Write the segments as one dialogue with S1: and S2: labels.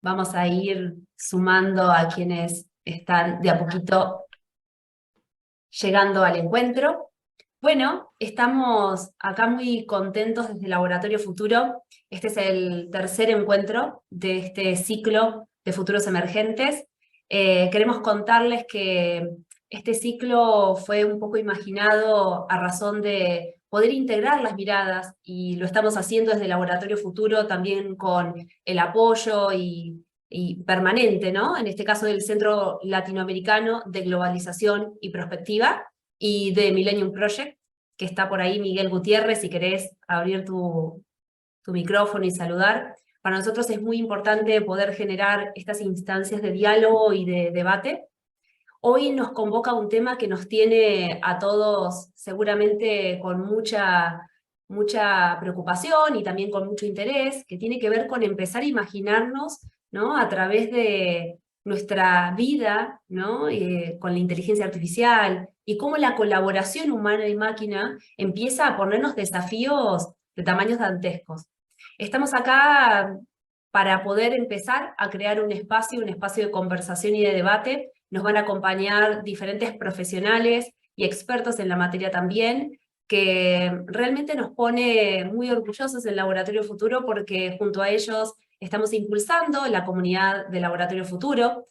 S1: Vamos a ir sumando a quienes están de a poquito llegando al encuentro. Bueno, estamos acá muy contentos desde Laboratorio Futuro. Este es el tercer encuentro de este ciclo de futuros emergentes. Queremos contarles que este ciclo fue un poco imaginado a razón de poder integrar las miradas, y lo estamos haciendo desde Laboratorio Futuro también con el apoyo y permanente, ¿no? En este caso del Centro Latinoamericano de Globalización y Prospectiva y de Millennium Project, que está por ahí Miguel Gutiérrez, si querés abrir tu micrófono y saludar. Para nosotros es muy importante poder generar estas instancias de diálogo y de debate. Hoy nos convoca un tema que nos tiene a todos seguramente con mucha preocupación y también con mucho interés, que tiene que ver con empezar a imaginarnos, ¿no?, a través de nuestra vida, ¿no?, con la inteligencia artificial, y cómo la colaboración humana y máquina empieza a ponernos desafíos de tamaños dantescos. Estamos acá para poder empezar a crear un espacio de conversación y de debate. Nos van a acompañar diferentes profesionales y expertos en la materia también, que realmente nos pone muy orgullosos en Laboratorio Futuro, porque junto a ellos estamos impulsando la comunidad de Laboratorio Futuro.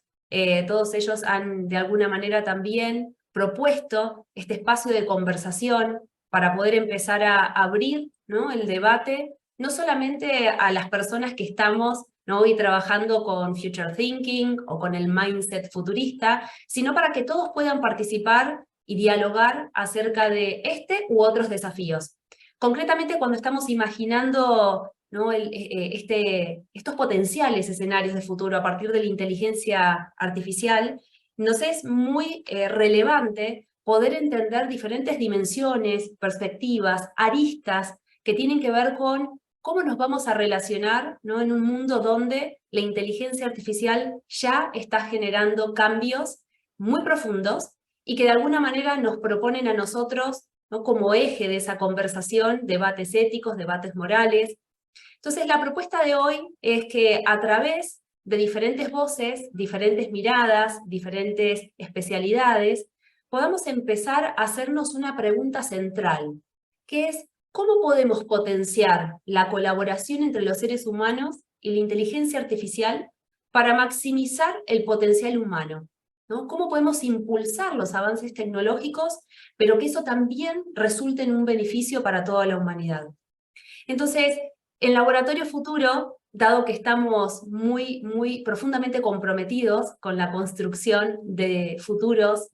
S1: Todos ellos han de alguna manera también propuesto este espacio de conversación para poder empezar a abrir, ¿no?, el debate, no solamente a las personas que estamos, ¿no?, hoy trabajando con Future Thinking o con el mindset futurista, sino para que todos puedan participar y dialogar acerca de este u otros desafíos. Concretamente, cuando estamos imaginando, ¿no?, estos potenciales escenarios de futuro a partir de la inteligencia artificial, nos es muy relevante poder entender diferentes dimensiones, perspectivas, aristas que tienen que ver con cómo nos vamos a relacionar, ¿no?, en un mundo donde la inteligencia artificial ya está generando cambios muy profundos y que de alguna manera nos proponen a nosotros, ¿no?, como eje de esa conversación, debates éticos, debates morales. Entonces, la propuesta de hoy es que a través de diferentes voces, diferentes miradas, diferentes especialidades, podamos empezar a hacernos una pregunta central, que es: ¿cómo podemos potenciar la colaboración entre los seres humanos y la inteligencia artificial para maximizar el potencial humano, ¿no? ¿Cómo podemos impulsar los avances tecnológicos, pero que eso también resulte en un beneficio para toda la humanidad? Entonces, en Laboratorio Futuro, dado que estamos muy profundamente comprometidos con la construcción de futuros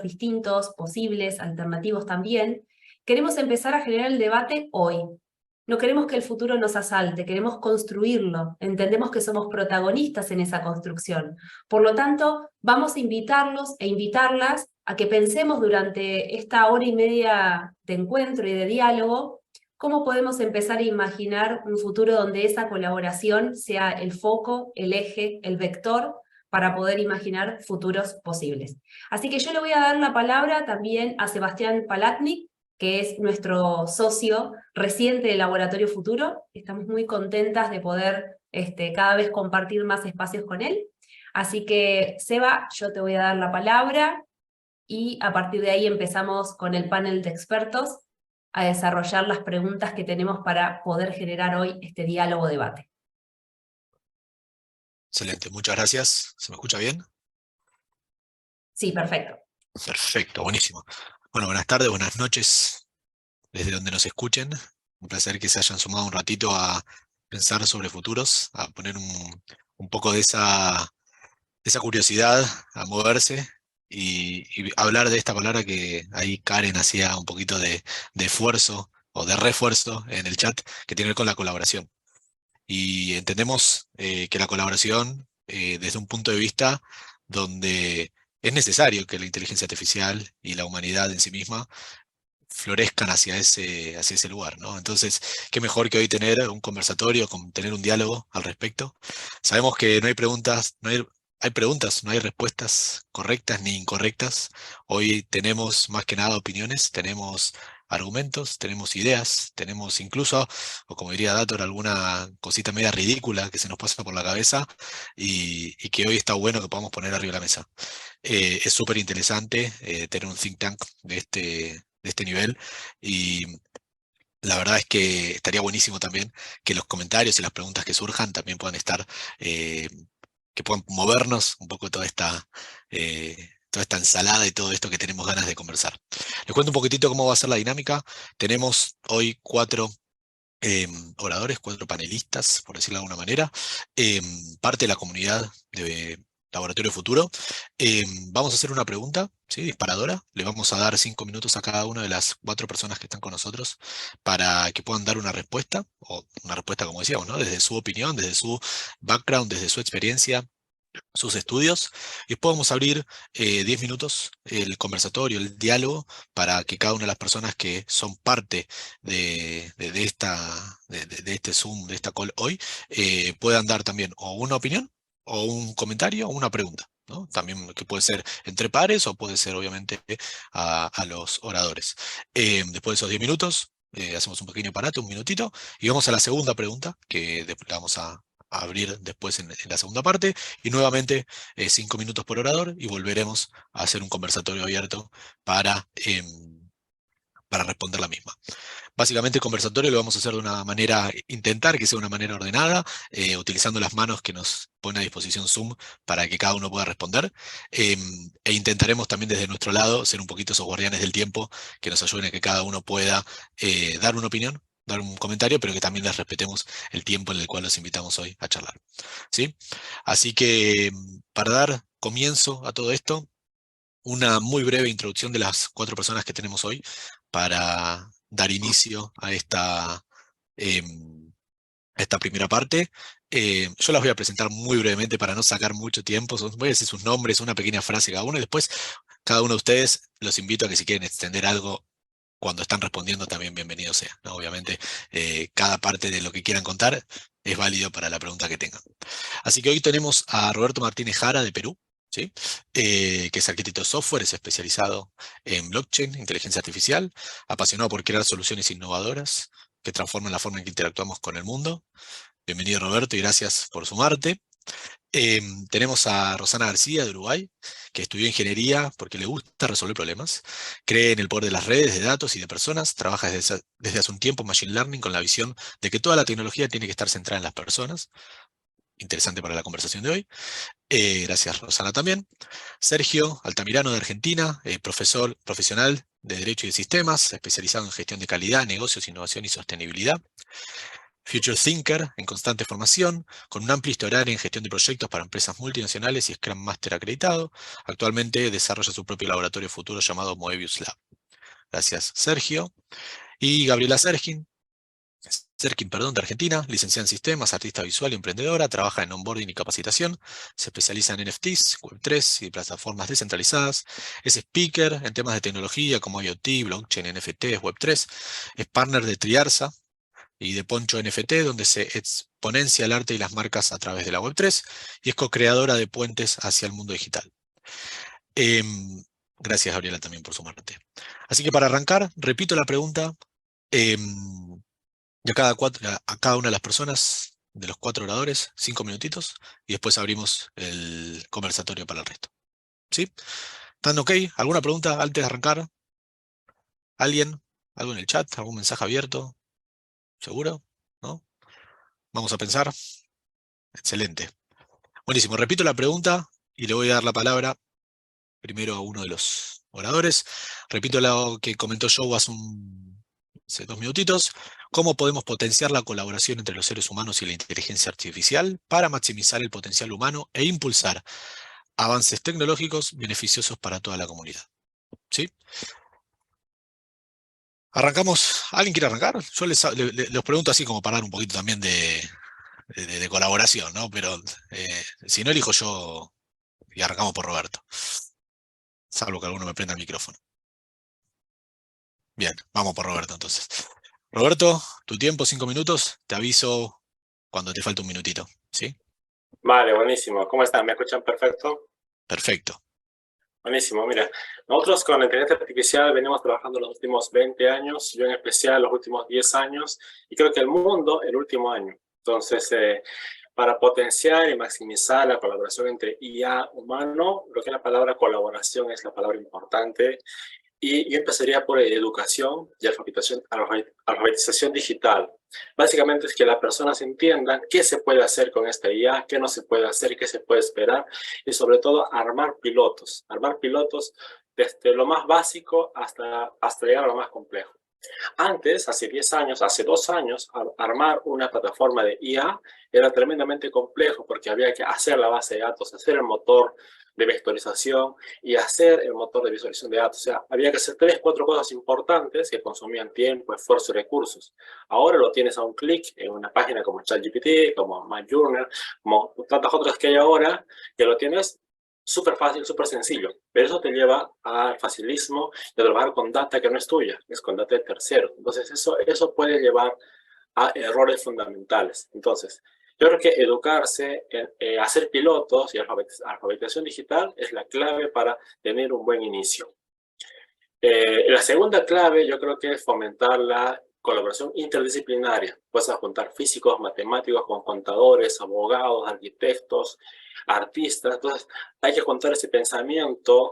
S1: distintos, posibles, alternativos también, queremos empezar a generar el debate hoy. No queremos que el futuro nos asalte, queremos construirlo. Entendemos que somos protagonistas en esa construcción. Por lo tanto, vamos a invitarlos e invitarlas a que pensemos durante esta hora y media de encuentro y de diálogo cómo podemos empezar a imaginar un futuro donde esa colaboración sea el foco, el eje, el vector, para poder imaginar futuros posibles. Así que yo le voy a dar la palabra también a Sebastián Palatnik, que es nuestro socio reciente de Laboratorio Futuro. Estamos muy contentas de poder cada vez compartir más espacios con él. Así que, Seba, yo te voy a dar la palabra, y a partir de ahí empezamos con el panel de expertos a desarrollar las preguntas que tenemos para poder generar hoy este diálogo-debate.
S2: Excelente, muchas gracias. ¿Se me escucha bien?
S1: Sí, perfecto.
S2: Perfecto, buenísimo. Bueno, buenas tardes, buenas noches, desde donde nos escuchen. Un placer que se hayan sumado un ratito a pensar sobre futuros, a poner un poco de esa curiosidad, a moverse y hablar de esta palabra que ahí Karen hacía un poquito de esfuerzo o de refuerzo en el chat, que tiene que ver con la colaboración. Y entendemos que la colaboración, desde un punto de vista donde es necesario que la inteligencia artificial y la humanidad en sí misma florezcan hacia ese lugar, ¿no? Entonces, qué mejor que hoy tener un conversatorio, tener un diálogo al respecto. Sabemos que no hay preguntas, hay preguntas, no hay respuestas correctas ni incorrectas. Hoy tenemos más que nada opiniones, tenemos argumentos, tenemos ideas, tenemos incluso, o como diría Dator, alguna cosita media ridícula que se nos pasa por la cabeza y que hoy está bueno que podamos poner arriba de la mesa. Es súper interesante tener un think tank de este nivel y la verdad es que estaría buenísimo también que los comentarios y las preguntas que surjan también puedan estar, eh, que puedan movernos un poco toda esta ensalada y todo esto que tenemos ganas de conversar. Les cuento un poquitito cómo va a ser la dinámica. Tenemos hoy cuatro oradores, cuatro panelistas, por decirlo de alguna manera, parte de la comunidad de Laboratorio Futuro. Vamos a hacer una pregunta, ¿sí? Disparadora. Le vamos a dar 5 minutos a cada una de las cuatro personas que están con nosotros para que puedan dar una respuesta, o una respuesta, como decíamos, ¿no? Desde su opinión, desde su background, desde su experiencia, sus estudios, y después vamos a abrir 10 minutos el conversatorio, el diálogo, para que cada una de las personas que son parte de este Zoom, de esta call hoy, puedan dar también o una opinión, o un comentario, o una pregunta, ¿no? También que puede ser entre pares, o puede ser obviamente a los oradores. Después de esos 10 minutos, hacemos un pequeño parate, un minutito, y vamos a la segunda pregunta, que la vamos a abrir después en la segunda parte, y nuevamente 5 minutos por orador, y volveremos a hacer un conversatorio abierto para responder la misma. Básicamente el conversatorio lo vamos a hacer de una manera, intentar que sea una manera ordenada, utilizando las manos que nos pone a disposición Zoom para que cada uno pueda responder. E intentaremos también desde nuestro lado ser un poquito esos guardianes del tiempo que nos ayuden a que cada uno pueda dar una opinión, dar un comentario, pero que también les respetemos el tiempo en el cual los invitamos hoy a charlar. ¿Sí? Así que para dar comienzo a todo esto, una muy breve introducción de las cuatro personas que tenemos hoy para dar inicio a esta primera parte. Yo las voy a presentar muy brevemente para no sacar mucho tiempo. Voy a decir sus nombres, una pequeña frase cada uno, y después cada uno de ustedes los invito a que si quieren extender algo cuando están respondiendo, también bienvenido sea, ¿no? Obviamente, cada parte de lo que quieran contar es válido para la pregunta que tengan. Así que hoy tenemos a Roberto Martínez Jara de Perú, ¿sí? Que es arquitecto de software, es especializado en blockchain, inteligencia artificial, apasionado por crear soluciones innovadoras que transforman la forma en que interactuamos con el mundo. Bienvenido, Roberto, y gracias por sumarte. Tenemos a Rosana García de Uruguay, que estudió ingeniería porque le gusta resolver problemas, cree en el poder de las redes, de datos y de personas, trabaja desde hace un tiempo en Machine Learning con la visión de que toda la tecnología tiene que estar centrada en las personas. Interesante para la conversación de hoy. Gracias, Rosana, también. Sergio Altamirano de Argentina, profesor profesional de Derecho y de Sistemas, especializado en gestión de calidad, negocios, innovación y sostenibilidad. Future Thinker, en constante formación, con un amplio historial en gestión de proyectos para empresas multinacionales y Scrum Master acreditado. Actualmente desarrolla su propio laboratorio futuro llamado Moebius Lab. Gracias, Sergio. Y Gabriela Serkin, perdón, de Argentina, licenciada en sistemas, artista visual y emprendedora, trabaja en onboarding y capacitación, se especializa en NFTs, Web3 y plataformas descentralizadas, es speaker en temas de tecnología como IoT, blockchain, NFTs, Web3, es partner de Triarza y de Poncho NFT, donde se exponencia el arte y las marcas a través de la Web3, y es co-creadora de puentes hacia el mundo digital. Gracias, Gabriela, también por sumarte. Así que para arrancar, repito la pregunta. Y a cada una de las personas, de los cuatro oradores, 5 minutitos, y después abrimos el conversatorio para el resto. ¿Sí? ¿Están ok? ¿Alguna pregunta antes de arrancar? ¿Alguien? ¿Algo en el chat? ¿Algún mensaje abierto? ¿Seguro? ¿No? Vamos a pensar. Excelente. Buenísimo. Repito la pregunta y le voy a dar la palabra primero a uno de los oradores. Repito lo que comentó Joe hace 2 minutitos. ¿Cómo podemos potenciar la colaboración entre los seres humanos y la inteligencia artificial para maximizar el potencial humano e impulsar avances tecnológicos beneficiosos para toda la comunidad? ¿Sí? ¿Arrancamos? ¿Alguien quiere arrancar? Yo les pregunto así como para dar un poquito también de colaboración, ¿no? Pero si no, elijo yo y arrancamos por Roberto. Salvo que alguno me prenda el micrófono. Bien, vamos por Roberto entonces. Roberto, tu tiempo, 5 minutos. Te aviso cuando te falte un minutito, ¿sí?
S3: Vale, buenísimo. ¿Cómo están? ¿Me escuchan perfecto?
S2: Perfecto.
S3: Buenísimo, mira, nosotros con la inteligencia artificial venimos trabajando los últimos 20 años, yo en especial los últimos 10 años, y creo que el mundo el último año. Entonces, para potenciar y maximizar la colaboración entre IA humano, lo que es la palabra colaboración es la palabra importante, y yo empezaría por educación y alfabetización digital. Básicamente es que las personas entiendan qué se puede hacer con esta IA, qué no se puede hacer, qué se puede esperar, y sobre todo armar pilotos desde lo más básico hasta llegar a lo más complejo. Antes, hace 10 años, hace 2 años, armar una plataforma de IA era tremendamente complejo porque había que hacer la base de datos, hacer el motor de vectorización y hacer el motor de visualización de datos. O sea, había que hacer 3, 4 cosas importantes que consumían tiempo, esfuerzo y recursos. Ahora lo tienes a un clic en una página como ChatGPT, como Midjourney, como tantas otras que hay ahora, que lo tienes súper fácil, súper sencillo. Pero eso te lleva al facilismo de trabajar con data que no es tuya, es con data de terceros. Entonces, eso puede llevar a errores fundamentales. Entonces, yo creo que educarse, hacer pilotos y alfabetización digital es la clave para tener un buen inicio. La segunda clave yo creo que es fomentar la colaboración interdisciplinaria. Puedes juntar físicos, matemáticos con contadores, abogados, arquitectos, artistas. Entonces hay que contar ese pensamiento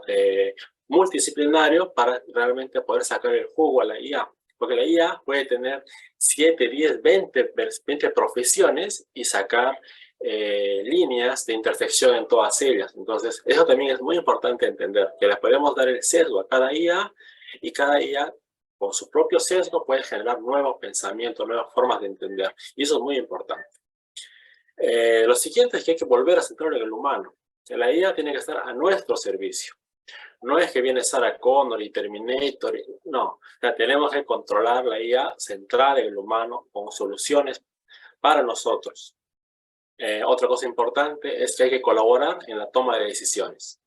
S3: multidisciplinario para realmente poder sacar el jugo a la IA. Porque la IA puede tener 7, 10, 20 profesiones y sacar líneas de intersección en todas ellas. Entonces, eso también es muy importante entender, que le podemos dar el sesgo a cada IA y cada IA con su propio sesgo puede generar nuevos pensamientos, nuevas formas de entender. Y eso es muy importante. Lo siguiente es que hay que volver a centrar en el humano. Que la IA tiene que estar a nuestro servicio. No es que viene Sarah Connor y Terminator, no. O sea, tenemos que controlar la IA, centrar en el humano con soluciones para nosotros. Otra cosa importante es que hay que colaborar en la toma de decisiones.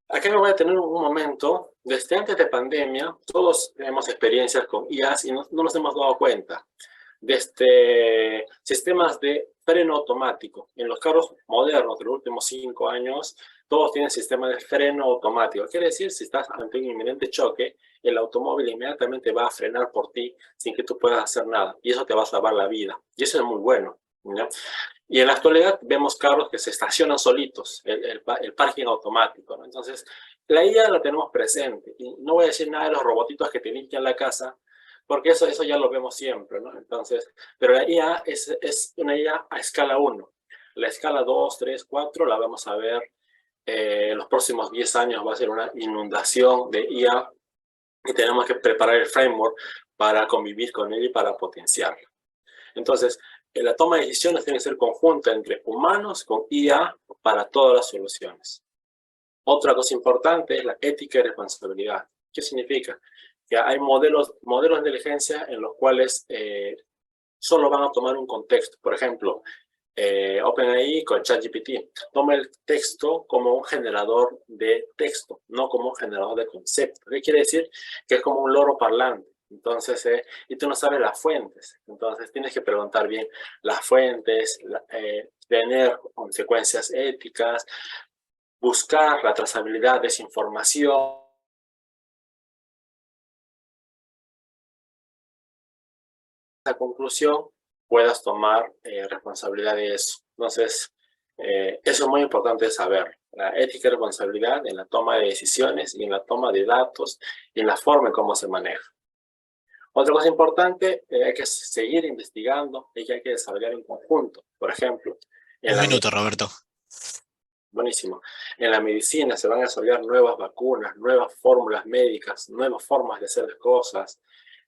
S3: Acá me voy a tener un momento. Desde antes de pandemia, todos tenemos experiencias con IAs y no nos hemos dado cuenta. Desde sistemas de freno automático. En los carros modernos de los últimos 5 años, todos tienen sistemas de freno automático. Quiere decir, si estás ante un inminente choque, el automóvil inmediatamente va a frenar por ti sin que tú puedas hacer nada. Y eso te va a salvar la vida. Y eso es muy bueno, ¿no? Y en la actualidad vemos carros que se estacionan solitos, el parking automático, ¿no? Entonces, la IA la tenemos presente. Y no voy a decir nada de los robotitos que te limpian la casa, porque eso ya lo vemos siempre, ¿no? Entonces, pero la IA es una IA a escala 1. La escala 2, 3, 4 la vamos a ver en los próximos 10 años. Va a ser una inundación de IA y tenemos que preparar el framework para convivir con ella y para potenciarla. Entonces, la toma de decisiones tiene que ser conjunta entre humanos con IA para todas las soluciones. Otra cosa importante es la ética y responsabilidad. ¿Qué significa? Que hay modelos de inteligencia en los cuales solo van a tomar un contexto. Por ejemplo, OpenAI con ChatGPT toma el texto como un generador de texto, no como un generador de concepto. ¿Qué quiere decir? Que es como un loro parlante. Entonces, y tú no sabes las fuentes. Entonces, tienes que preguntar bien las fuentes, tener consecuencias éticas, buscar la trazabilidad de esa información. Esa conclusión, puedas tomar responsabilidad de eso. Entonces, eso es muy importante saber. La ética y responsabilidad en la toma de decisiones y en la toma de datos y en la forma en cómo se maneja. Otra cosa importante, hay que seguir investigando y que hay que desarrollar en conjunto. Por ejemplo,
S2: Un minuto, Roberto.
S3: Buenísimo. En la medicina se van a desarrollar nuevas vacunas, nuevas fórmulas médicas, nuevas formas de hacer las cosas.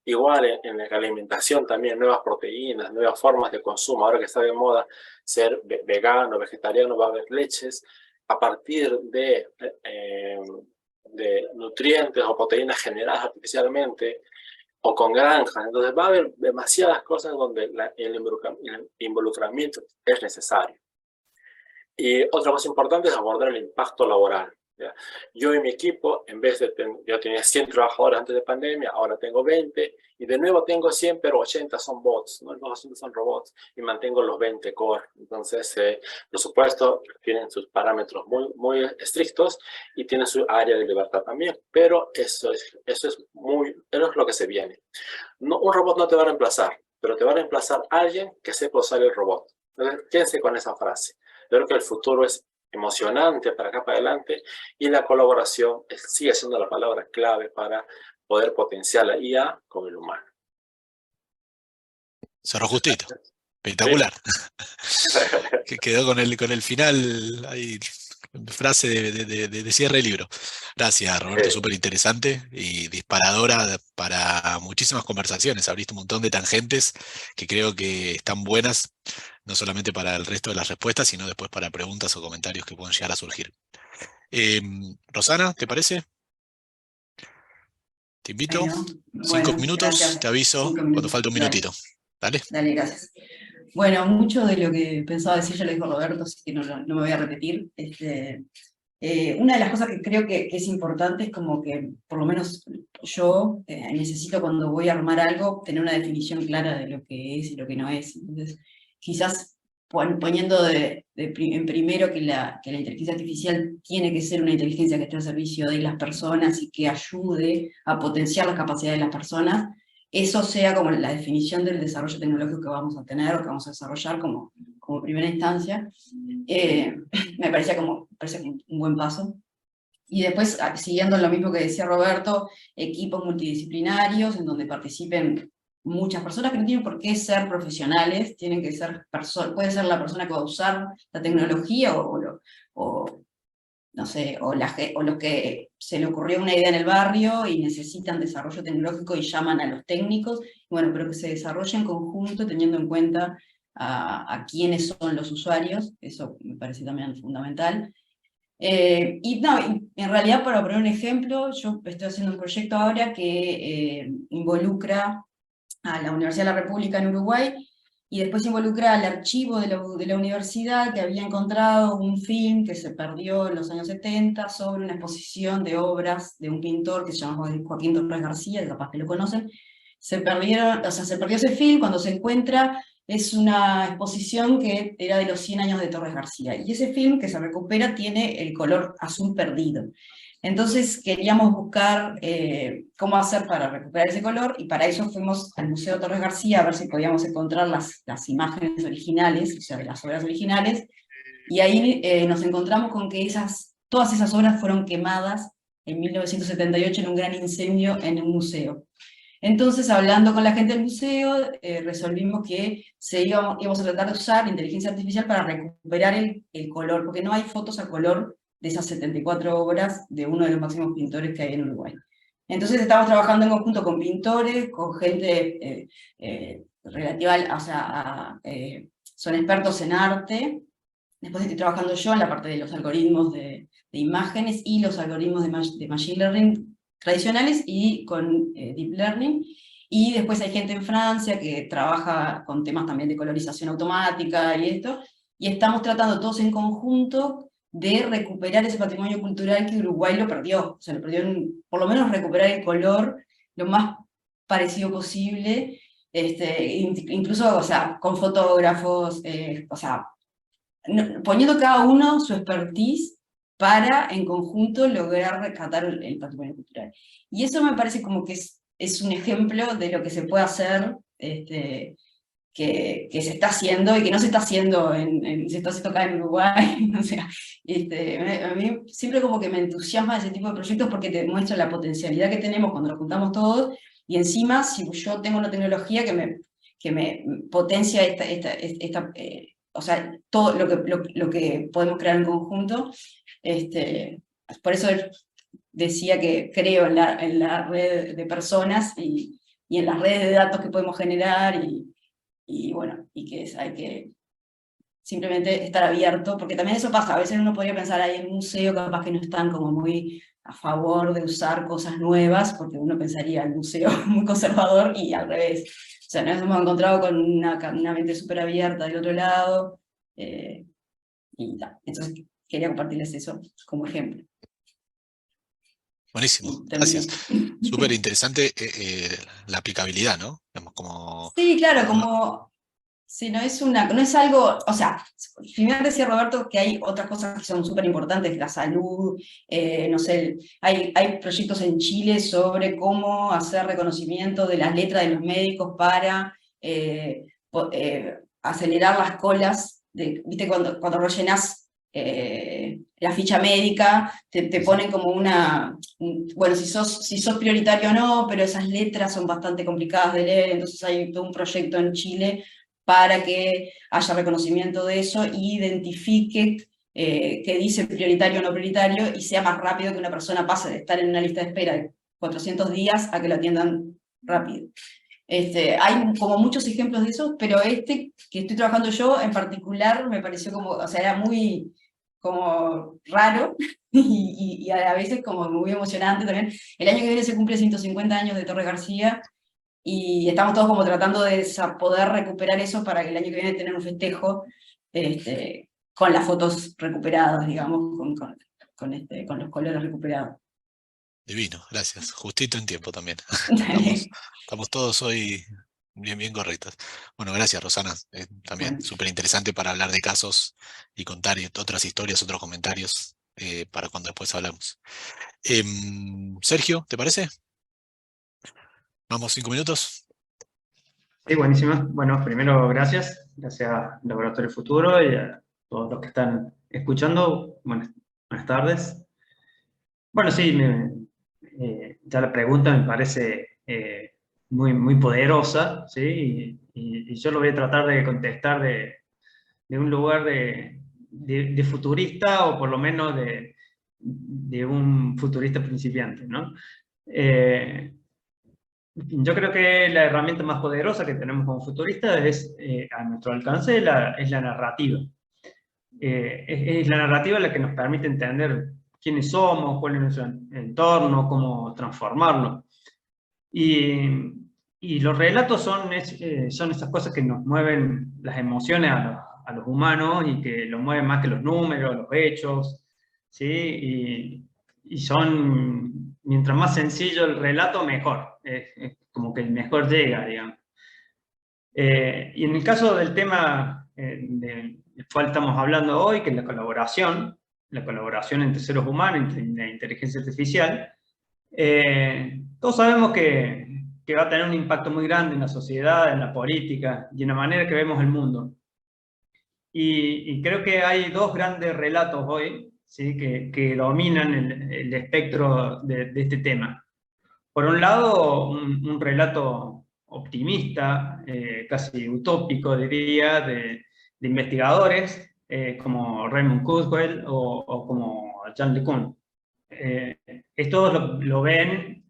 S3: Igual en la alimentación también, nuevas proteínas, nuevas formas de consumo. Ahora que está de moda ser vegano, vegetariano, va a haber leches a partir de nutrientes o proteínas generadas artificialmente o con granjas. Entonces va a haber demasiadas cosas donde el involucramiento es necesario. Y otra cosa importante es abordar el impacto laboral. ¿ya? Yo y mi equipo, en vez de yo tenía 100 trabajadores antes de pandemia, ahora tengo 20, y de nuevo tengo 100, pero 80 son bots, ¿no? Los 80 son robots, y mantengo los 20 core. Entonces, por supuesto, tienen sus parámetros muy estrictos, y tienen su área de libertad también, pero eso es lo que se viene. No, un robot no te va a reemplazar, pero te va a reemplazar alguien que sepa usar el robot. Entonces, quédense con esa frase. Yo creo que el futuro es emocionante para acá para adelante, y la colaboración sigue siendo la palabra clave para poder potenciar la IA con el humano.
S2: Cerró justito. Espectacular. Que quedó con el final, ahí, frase de cierre del libro. Gracias, Roberto, súper interesante y disparadora para muchísimas conversaciones. Abriste un montón de tangentes que creo que están buenas, no solamente para el resto de las respuestas, sino después para preguntas o comentarios que pueden llegar a surgir. Rosana, ¿te parece? Te invito.
S4: Bueno,
S2: 5 minutos,
S4: gracias.
S2: te aviso
S4: 5 minutos.
S2: cuando falte un minutito. Dale.
S4: Dale, gracias. Bueno, mucho de lo que pensaba decir ya lo dijo Roberto, así que no me voy a repetir. Una de las cosas que creo que es importante es como que, por lo menos yo, necesito cuando voy a armar algo, tener una definición clara de lo que es y lo que no es. Entonces, quizás poniendo en primero que la inteligencia artificial tiene que ser una inteligencia que esté al servicio de las personas y que ayude a potenciar las capacidades de las personas, eso sea como la definición del desarrollo tecnológico que vamos a tener o que vamos a desarrollar como primera instancia, me parece un buen paso. Y después, siguiendo lo mismo que decía Roberto, equipos multidisciplinarios en donde participen muchas personas que no tienen por qué ser profesionales, tienen que ser puede ser la persona que va a usar la tecnología no sé, o los que se le ocurrió una idea en el barrio y necesitan desarrollo tecnológico y llaman a los técnicos, bueno, pero que se desarrolle en conjunto teniendo en cuenta a quiénes son los usuarios, eso me parece también fundamental. Y en realidad, para poner un ejemplo, yo estoy haciendo un proyecto ahora que involucra a la Universidad de la República en Uruguay, y después involucra al archivo de la universidad que había encontrado un film que se perdió en los años 70 sobre una exposición de obras de un pintor que se llama Joaquín Torres García, capaz que lo conocen. Se perdió ese film, cuando se encuentra es una exposición que era de los 100 años de Torres García, y ese film que se recupera tiene el color azul perdido. Entonces queríamos buscar cómo hacer para recuperar ese color, y para eso fuimos al Museo Torres García a ver si podíamos encontrar las imágenes originales, o sea, de las obras originales, y ahí nos encontramos con que todas esas obras fueron quemadas en 1978 en un gran incendio en un museo. Entonces, hablando con la gente del museo, resolvimos que íbamos a tratar de usar inteligencia artificial para recuperar el color, porque no hay fotos a color de esas 74 obras de uno de los máximos pintores que hay en Uruguay. Entonces estamos trabajando en conjunto con pintores, con gente relativa, o sea, son expertos en arte. Después estoy trabajando yo en la parte de los algoritmos de imágenes y los algoritmos de Machine Learning tradicionales y con Deep Learning. Y después hay gente en Francia que trabaja con temas también de colorización automática y esto, y estamos tratando todos en conjunto de recuperar ese patrimonio cultural que Uruguay lo perdió. O sea, lo perdió por lo menos recuperar el color lo más parecido posible, incluso, o sea, con fotógrafos, o sea, poniendo cada uno su expertise para, en conjunto, lograr rescatar el patrimonio cultural. Y eso me parece como que es un ejemplo de lo que se puede hacer, que se está haciendo y que no se está haciendo se está haciendo acá en Uruguay. O sea, a mí siempre como que me entusiasma ese tipo de proyectos porque te muestra la potencialidad que tenemos cuando nos juntamos todos, y encima si yo tengo una tecnología que me potencia o sea, todo lo que podemos crear en conjunto. Por eso decía que creo en la red de personas y en las redes de datos que podemos generar, y bueno, y que hay que simplemente estar abierto, porque también eso pasa, a veces uno podría pensar ahí en un museo capaz que no están como muy a favor de usar cosas nuevas, porque uno pensaría el museo muy conservador, y al revés. O sea, nos hemos encontrado con una mente súper abierta del otro lado, y entonces quería compartirles eso como ejemplo.
S2: Buenísimo,
S4: Y terminé.
S2: gracias. Súper interesante la aplicabilidad, ¿no? Digamos, como...
S4: Sí, claro, como si no es no es algo, o sea, primero decía Roberto que hay otras cosas que son súper importantes, la salud, no sé, hay proyectos en Chile sobre cómo hacer reconocimiento de las letras de los médicos para acelerar las colas, viste, cuando rellenás la ficha médica, te ponen como bueno, si sos prioritario o no, pero esas letras son bastante complicadas de leer, entonces hay todo un proyecto en Chile para que haya reconocimiento de eso y identifique qué dice prioritario o no prioritario y sea más rápido que una persona pase de estar en una lista de espera de 400 días a que lo atiendan rápido. Hay como muchos ejemplos de eso, pero que estoy trabajando yo en particular me pareció como, o sea, era muy como raro y a veces como muy emocionante también. El año que viene se cumple 150 años de Torres García y estamos todos como tratando de poder recuperar eso para que el año que viene tener un festejo con las fotos recuperadas, digamos, con los colores recuperados.
S2: Divino, gracias. Justito en tiempo también.
S4: Dale.
S2: Estamos todos hoy bien correctos. Bueno, gracias, Rosana. También
S4: Bueno.
S2: súper interesante para hablar de casos y contar otras historias, otros comentarios para cuando después hablamos. Sergio, ¿te parece? Vamos, 5 minutos.
S5: Sí, buenísimo. Bueno, primero, gracias al Laboratorio Futuro y a todos los que están escuchando. Buenas tardes. Bueno, sí, ya la pregunta me parece muy poderosa, ¿sí? Y yo lo voy a tratar de contestar de un lugar de futurista, o por lo menos de un futurista principiante, ¿no? Yo creo que la herramienta más poderosa que tenemos como futuristas es a nuestro alcance, es la narrativa. Es la narrativa la que nos permite entender quiénes somos, cuál es nuestro entorno, cómo transformarlo. Y los relatos son esas cosas que nos mueven las emociones a los humanos y que los mueven más que los números, los hechos, ¿sí? Y son, mientras más sencillo el relato, mejor. Es como que el mejor llega, digamos. Y en el caso del tema del cual estamos hablando hoy, que es la colaboración entre seres humanos, entre la inteligencia artificial, todos sabemos que va a tener un impacto muy grande en la sociedad, en la política y en la manera que vemos el mundo. Y creo que hay dos grandes relatos hoy, ¿sí? que dominan el espectro de este tema. Por un lado, un relato optimista, casi utópico, diría, de investigadores como Raymond Kurzweil o como Jean LeCun. Estos lo ven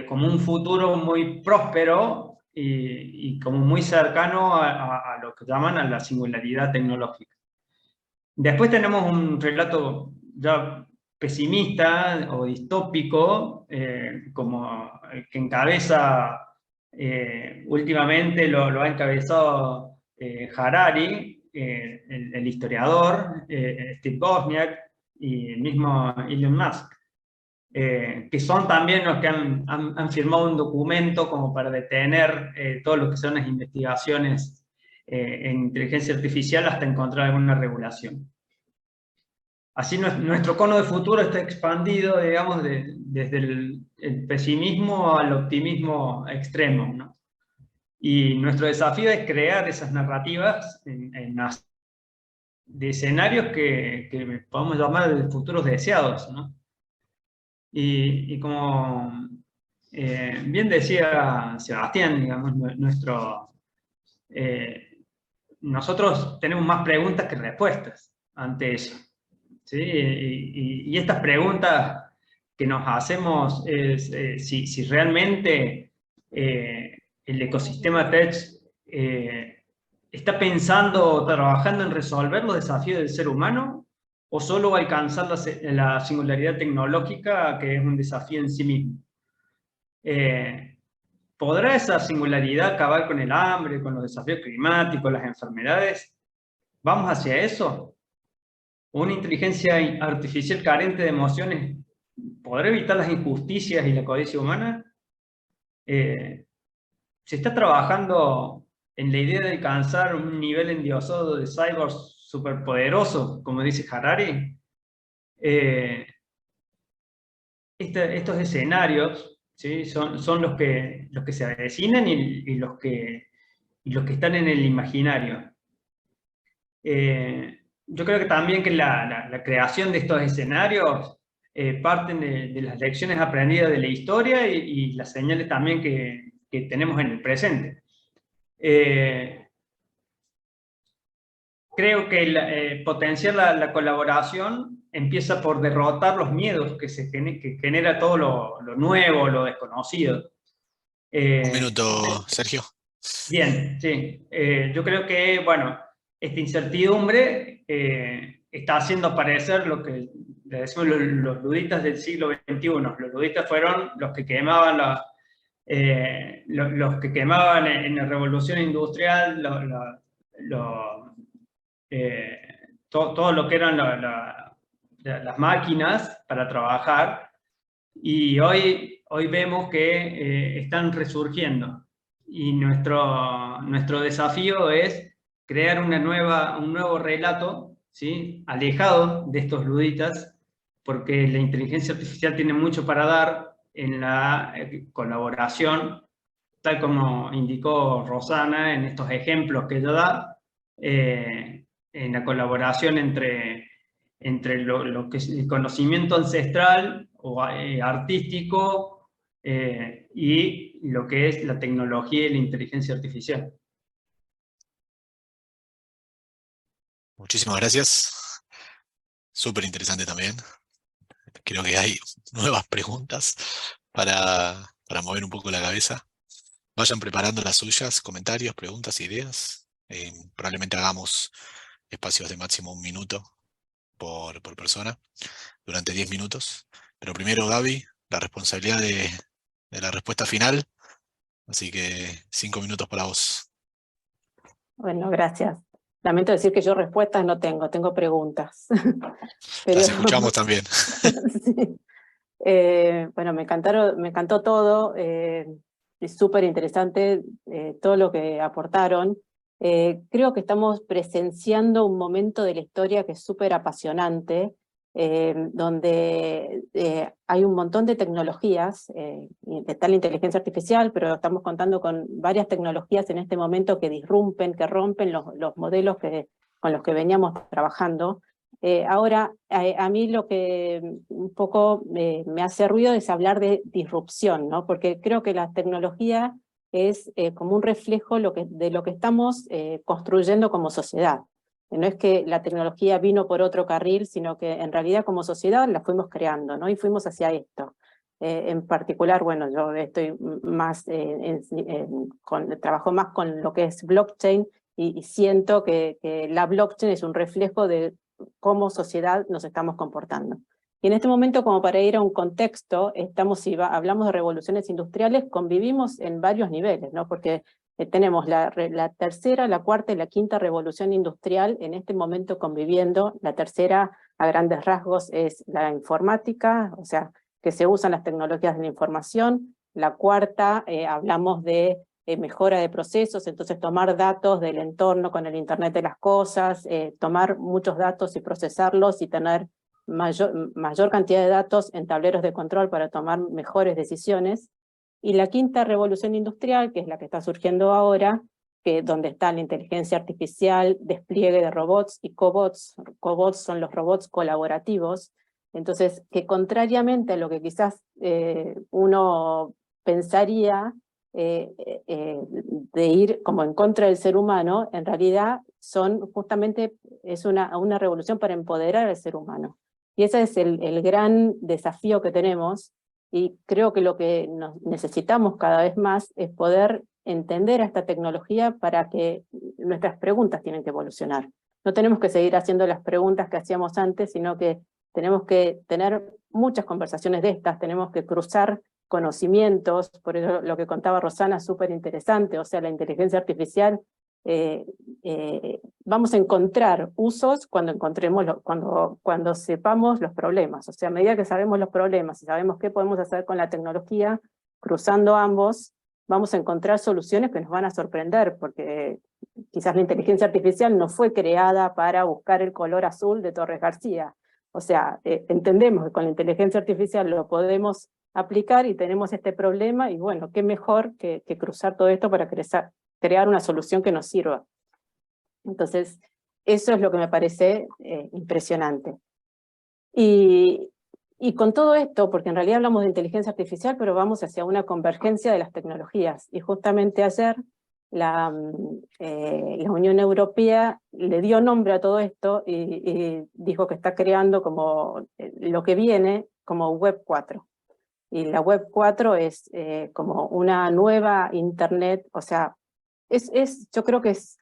S5: como un futuro muy próspero y como muy cercano a lo que llaman a la singularidad tecnológica. Después tenemos un relato ya pesimista o distópico, como el que encabeza últimamente, lo ha encabezado Harari, el historiador, Steve Wozniak y el mismo Elon Musk, que son también los que han firmado un documento como para detener todo lo que son las investigaciones en inteligencia artificial hasta encontrar alguna regulación. Así nuestro cono de futuro está expandido, digamos, desde el pesimismo al optimismo extremo, ¿no? Y nuestro desafío es crear esas narrativas de escenarios que podemos llamar futuros deseados, ¿no? Y como bien decía Sebastián, digamos, nosotros tenemos más preguntas que respuestas ante eso, ¿sí? Y estas preguntas que nos hacemos es si realmente el ecosistema tech está pensando o trabajando en resolver los desafíos del ser humano, o solo alcanzar la singularidad tecnológica, que es un desafío en sí mismo. ¿Podrá esa singularidad acabar con el hambre, con los desafíos climáticos, las enfermedades? ¿Vamos hacia eso? ¿Una inteligencia artificial carente de emociones poder evitar las injusticias y la codicia humana, se está trabajando en la idea de alcanzar un nivel endiosado de cyborgs superpoderosos, como dice Harari. Estos escenarios, ¿sí? son los que se avecinan y los que están en el imaginario. Yo creo que también que la creación de estos escenarios parten de las lecciones aprendidas de la historia y las señales también que tenemos en el presente. Creo que potenciar la colaboración empieza por derrotar los miedos que genera todo lo nuevo, lo desconocido.
S2: Un minuto, Sergio.
S5: Bien, sí. Yo creo que, bueno, esta incertidumbre está haciendo aparecer lo que le decimos los ludistas del siglo XXI. Los ludistas fueron los que quemaban en la revolución industrial todo lo que eran las máquinas para trabajar, y hoy vemos que están resurgiendo. Y nuestro desafío es crear un nuevo relato, ¿sí? Alejado de estos luditas, porque la inteligencia artificial tiene mucho para dar en la colaboración, tal como indicó Rosana en estos ejemplos que ella da, en la colaboración entre lo que es el conocimiento ancestral o artístico y lo que es la tecnología y la inteligencia artificial.
S2: Muchísimas gracias. Súper interesante también. Creo que hay nuevas preguntas para mover un poco la cabeza. Vayan preparando las suyas, comentarios, preguntas, ideas. Probablemente hagamos espacios de máximo 1 minuto por persona durante 10 minutos. Pero primero, Gaby, la responsabilidad de la respuesta final. Así que 5 minutos para vos.
S6: Bueno, gracias. Lamento decir que yo respuestas no tengo preguntas. Pero,
S2: las escuchamos también.
S6: Sí. Bueno, me encantó todo. Es súper interesante todo lo que aportaron. Creo que estamos presenciando un momento de la historia que es súper apasionante, donde hay un montón de tecnologías, está la inteligencia artificial, pero estamos contando con varias tecnologías en este momento que disrumpen, que rompen los modelos con los que veníamos trabajando. Ahora, a mí lo que un poco me hace ruido es hablar de disrupción, ¿no? Porque creo que la tecnología es como un reflejo de lo que estamos construyendo como sociedad. No es que la tecnología vino por otro carril, sino que en realidad como sociedad la fuimos creando, ¿no? Y fuimos hacia esto. En particular, bueno, yo estoy más, trabajo más con lo que es blockchain y siento que la blockchain es un reflejo de cómo sociedad nos estamos comportando. Y en este momento, como para ir a un contexto, si hablamos de revoluciones industriales, convivimos en varios niveles, ¿no? Porque tenemos la tercera, la cuarta y la quinta revolución industrial en este momento conviviendo. La tercera, a grandes rasgos, es la informática, o sea, que se usan las tecnologías de la información. La cuarta, hablamos de mejora de procesos, entonces tomar datos del entorno con el Internet de las cosas, tomar muchos datos y procesarlos y tener mayor cantidad de datos en tableros de control para tomar mejores decisiones. Y la quinta revolución industrial, que es la que está surgiendo ahora, donde está la inteligencia artificial, despliegue de robots y cobots. Cobots son los robots colaborativos. Entonces, que contrariamente a lo que quizás uno pensaría, de ir como en contra del ser humano, en realidad es una revolución para empoderar al ser humano. Y ese es el gran desafío que tenemos, y creo que lo que necesitamos cada vez más es poder entender a esta tecnología para que nuestras preguntas tienen que evolucionar. No tenemos que seguir haciendo las preguntas que hacíamos antes, sino que tenemos que tener muchas conversaciones de estas, tenemos que cruzar conocimientos. Por eso lo que contaba Rosana es súper interesante, o sea, la inteligencia artificial vamos a encontrar usos cuando encontremos, cuando sepamos los problemas. O sea, a medida que sabemos los problemas y sabemos qué podemos hacer con la tecnología, cruzando ambos, vamos a encontrar soluciones que nos van a sorprender, porque quizás la inteligencia artificial no fue creada para buscar el color azul de Torres García. O sea, entendemos que con la inteligencia artificial lo podemos aplicar y tenemos este problema, y bueno, qué mejor que cruzar todo esto para crear una solución que nos sirva. Entonces, eso es lo que me parece impresionante. Y con todo esto, porque en realidad hablamos de inteligencia artificial, pero vamos hacia una convergencia de las tecnologías. Y justamente ayer la Unión Europea le dio nombre a todo esto y dijo que está creando como lo que viene como Web 4. Y la Web 4 es como una nueva Internet, o sea, yo creo que es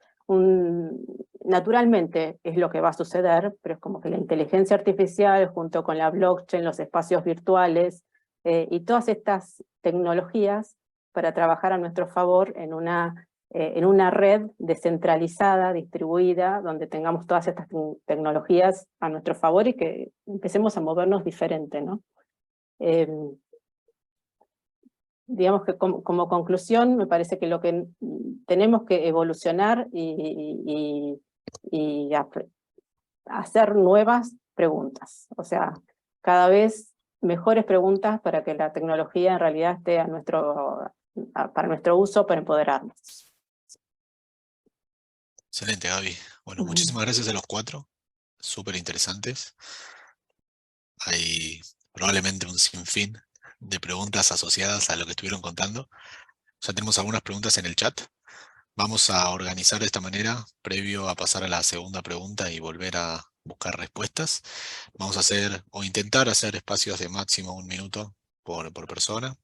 S6: naturalmente es lo que va a suceder, pero es como que la inteligencia artificial junto con la blockchain, los espacios virtuales y todas estas tecnologías para trabajar a nuestro favor en una red descentralizada, distribuida, donde tengamos todas estas tecnologías a nuestro favor y que empecemos a movernos diferente, ¿no? Digamos que como conclusión, me parece que lo que tenemos que evolucionar y hacer nuevas preguntas. O sea, cada vez mejores preguntas para que la tecnología en realidad esté para nuestro uso, para empoderarnos.
S2: Excelente, Gaby. Bueno, muchísimas gracias a los 4. Súper interesantes. Hay probablemente un sinfín de preguntas asociadas a lo que estuvieron contando. Ya tenemos algunas preguntas en el chat. Vamos a organizar de esta manera, previo a pasar a la segunda pregunta y volver a buscar respuestas. Vamos a hacer, o intentar hacer espacios de máximo 1 minuto por persona.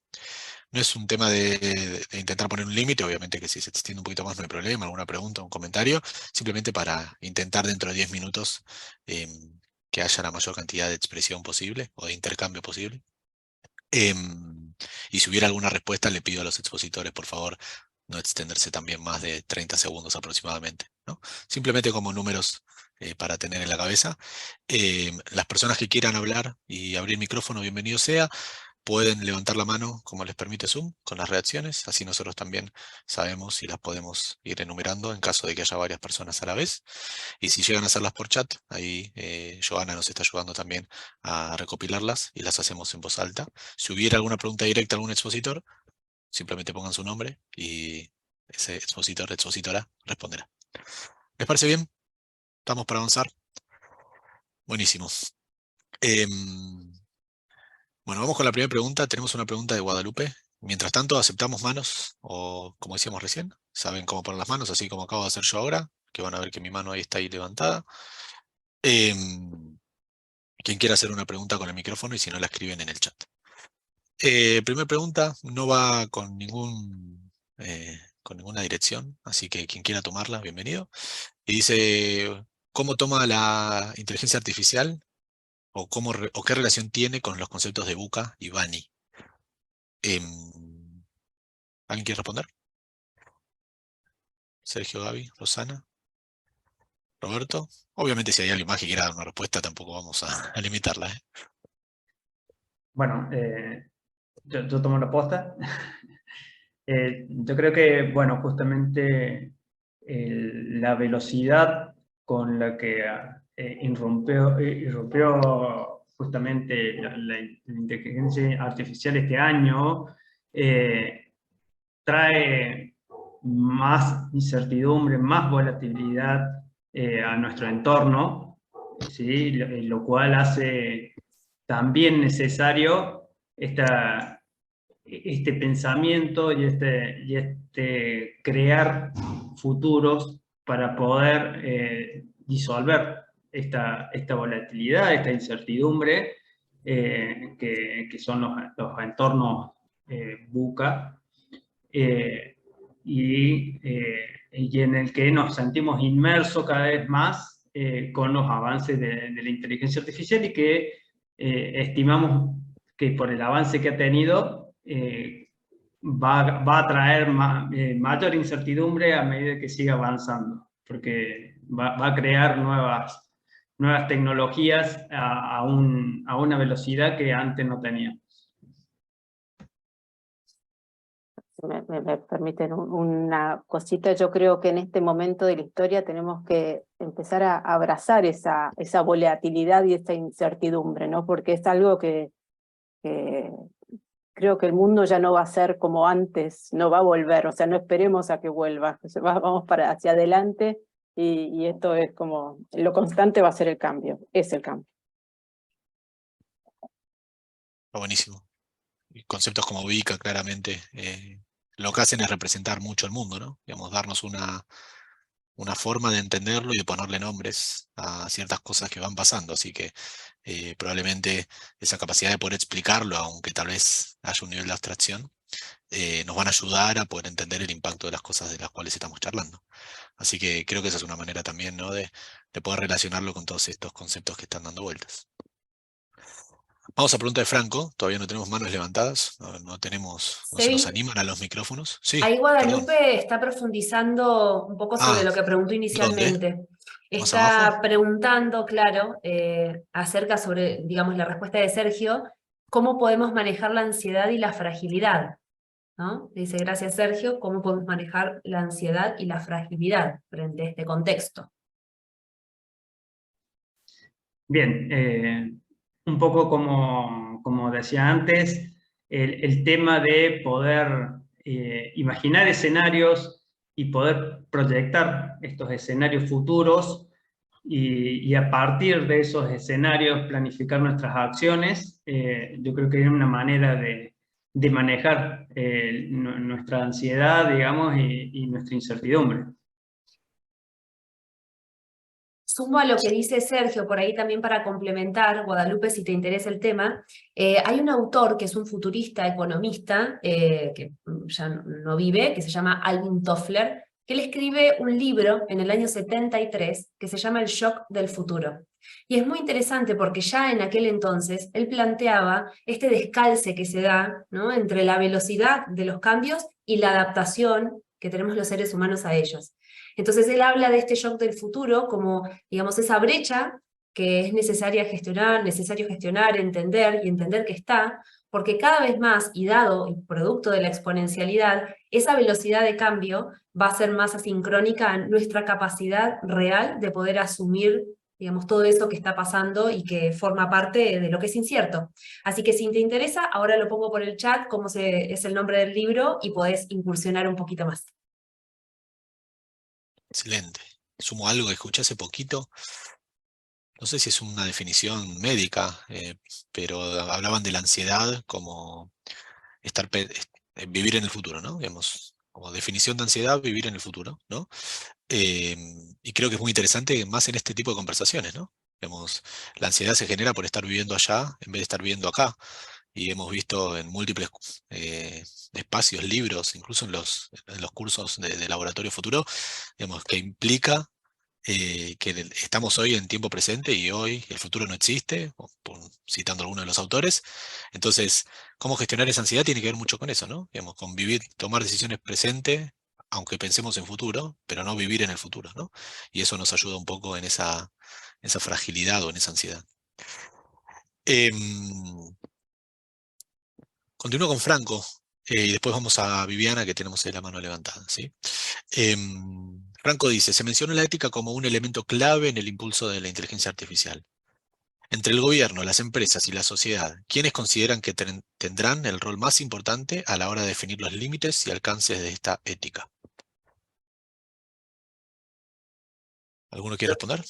S2: No es un tema de intentar poner un límite, obviamente que si se extiende un poquito más no hay problema, alguna pregunta, un comentario, simplemente para intentar dentro de 10 minutos que haya la mayor cantidad de expresión posible, o de intercambio posible. Y si hubiera alguna respuesta, le pido a los expositores, por favor, no extenderse también más de 30 segundos aproximadamente, ¿no? Simplemente como números para tener en la cabeza. Las personas que quieran hablar y abrir micrófono, bienvenido sea. Pueden levantar la mano como les permite Zoom con las reacciones, así nosotros también sabemos si las podemos ir enumerando en caso de que haya varias personas a la vez. Y si llegan a hacerlas por chat, ahí Joana nos está ayudando también a recopilarlas y las hacemos en voz alta. Si hubiera alguna pregunta directa a algún expositor, simplemente pongan su nombre y ese expositor, expositora, responderá. ¿Les parece bien? ¿Estamos para avanzar? Buenísimo. Bueno, vamos con la primera pregunta. Tenemos una pregunta de Guadalupe. Mientras tanto, aceptamos manos, o como decíamos recién, saben cómo poner las manos, así como acabo de hacer yo ahora, que van a ver que mi mano ahí está ahí levantada. Quien quiera hacer una pregunta con el micrófono y si no la escriben en el chat. Primera pregunta, no va con ninguna dirección, así que quien quiera tomarla, bienvenido. Y dice, ¿cómo toma la inteligencia artificial o qué relación tiene con los conceptos de VUCA y BANI? ¿Alguien quiere responder? Sergio, Gaby, Rosana, Roberto. Obviamente si hay alguien más que quiera dar una respuesta tampoco vamos a limitarla.
S5: Bueno, yo tomo la posta. Yo creo que, bueno, justamente la velocidad con la que irrumpió justamente la inteligencia artificial este año, trae más incertidumbre, más volatilidad a nuestro entorno, ¿sí? Lo cual hace también necesario este pensamiento y este crear futuros para poder disolver esta volatilidad, esta incertidumbre que son los entornos VUCA, y en el que nos sentimos inmersos cada vez más con los avances de la inteligencia artificial y que estimamos que por el avance que ha tenido va a traer mayor incertidumbre a medida que siga avanzando, porque va a crear nuevas tecnologías a una velocidad que antes no teníamos.
S6: Me permiten una cosita, yo creo que en este momento de la historia tenemos que empezar a abrazar esa volatilidad y esa incertidumbre, ¿no? Porque es algo que creo que el mundo ya no va a ser como antes, no va a volver, o sea, no esperemos a que vuelva, vamos hacia adelante y esto es como, lo constante va a ser el cambio, es el cambio.
S2: Está buenísimo. Y conceptos como VICA, claramente, lo que hacen es representar mucho el mundo, ¿no? Digamos, darnos una forma de entenderlo y de ponerle nombres a ciertas cosas que van pasando. Así que probablemente esa capacidad de poder explicarlo, aunque tal vez haya un nivel de abstracción, nos van a ayudar a poder entender el impacto de las cosas de las cuales estamos charlando. Así que creo que esa es una manera también, ¿no?, de poder relacionarlo con todos estos conceptos que están dando vueltas. Vamos a pregunta de Franco, todavía no tenemos manos levantadas, no se nos animan a los micrófonos. Sí,
S1: ahí
S2: perdón.
S1: Guadalupe está profundizando un poco sobre lo que preguntó inicialmente.
S2: ¿Dónde? ¿Más
S1: Está
S2: abajo?
S1: preguntando, claro, acerca sobre, digamos, la respuesta de Sergio, cómo podemos manejar la ansiedad y la fragilidad, ¿no? Dice, gracias Sergio, ¿cómo podemos manejar la ansiedad y la fragilidad frente a este contexto?
S5: Bien, un poco como decía antes, el tema de poder imaginar escenarios y poder proyectar estos escenarios futuros y a partir de esos escenarios planificar nuestras acciones, yo creo que es una manera de manejar nuestra ansiedad, digamos, y nuestra incertidumbre.
S1: Sumo a lo que dice Sergio, por ahí también para complementar, Guadalupe, si te interesa el tema, hay un autor que es un futurista economista, que ya no vive, que se llama Alvin Toffler, que él escribe un libro en el año 73 que se llama El shock del futuro. Y es muy interesante porque ya en aquel entonces él planteaba este descalce que se da, ¿no?, entre la velocidad de los cambios y la adaptación que tenemos los seres humanos a ellos. Entonces él habla de este shock del futuro como, digamos, esa brecha que es necesario gestionar, entender y entender que está, porque cada vez más, y dado el producto de la exponencialidad, esa velocidad de cambio va a ser más asincrónica a nuestra capacidad real de poder asumir, digamos, todo eso que está pasando y que forma parte de lo que es incierto. Así que si te interesa, ahora lo pongo por el chat, es el nombre del libro, y podés incursionar un poquito más.
S2: Excelente. Sumo algo que escuché hace poquito. No sé si es una definición médica, pero hablaban de la ansiedad como vivir en el futuro, ¿no? Digamos, como definición de ansiedad, vivir en el futuro, ¿no? Y creo que es muy interesante más en este tipo de conversaciones, ¿no? Digamos, la ansiedad se genera por estar viviendo allá en vez de estar viviendo acá. Y hemos visto en múltiples espacios, libros, incluso en los cursos de laboratorio futuro, digamos, que implica que estamos hoy en tiempo presente y hoy el futuro no existe, citando a alguno de los autores. Entonces, cómo gestionar esa ansiedad tiene que ver mucho con eso, ¿no? Digamos, con tomar decisiones presente, aunque pensemos en futuro, pero no vivir en el futuro, ¿no? Y eso nos ayuda un poco en esa fragilidad o en esa ansiedad. Continúo con Franco, y después vamos a Viviana, que tenemos ahí la mano levantada, ¿sí? Franco dice, se menciona la ética como un elemento clave en el impulso de la inteligencia artificial. Entre el gobierno, las empresas y la sociedad, ¿quiénes consideran que tendrán el rol más importante a la hora de definir los límites y alcances de esta ética? ¿Alguno quiere responder?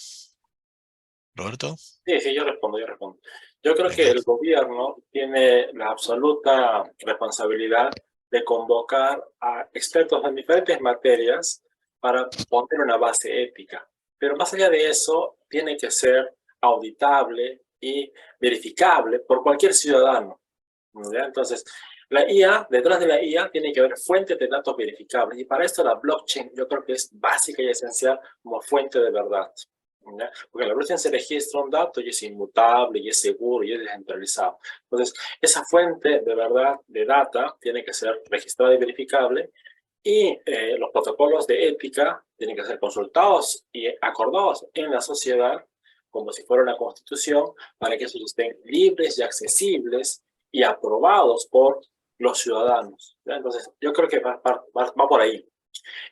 S2: ¿Roberto?
S3: Sí, yo respondo. Yo creo que el gobierno tiene la absoluta responsabilidad de convocar a expertos en diferentes materias para poner una base ética. Pero más allá de eso, tiene que ser auditable y verificable por cualquier ciudadano, ¿ya? Entonces, la IA, detrás de la IA tiene que haber fuentes de datos verificables, y para esto la blockchain yo creo que es básica y esencial como fuente de verdad, ¿ya? Porque en la blockchain se registra un dato y es inmutable, y es seguro, y es descentralizado. Entonces, esa fuente de verdad, de data, tiene que ser registrada y verificable, y los protocolos de ética tienen que ser consultados y acordados en la sociedad, como si fuera una constitución, para que esos estén libres y accesibles y aprobados por los ciudadanos, ¿ya? Entonces, yo creo que va por ahí.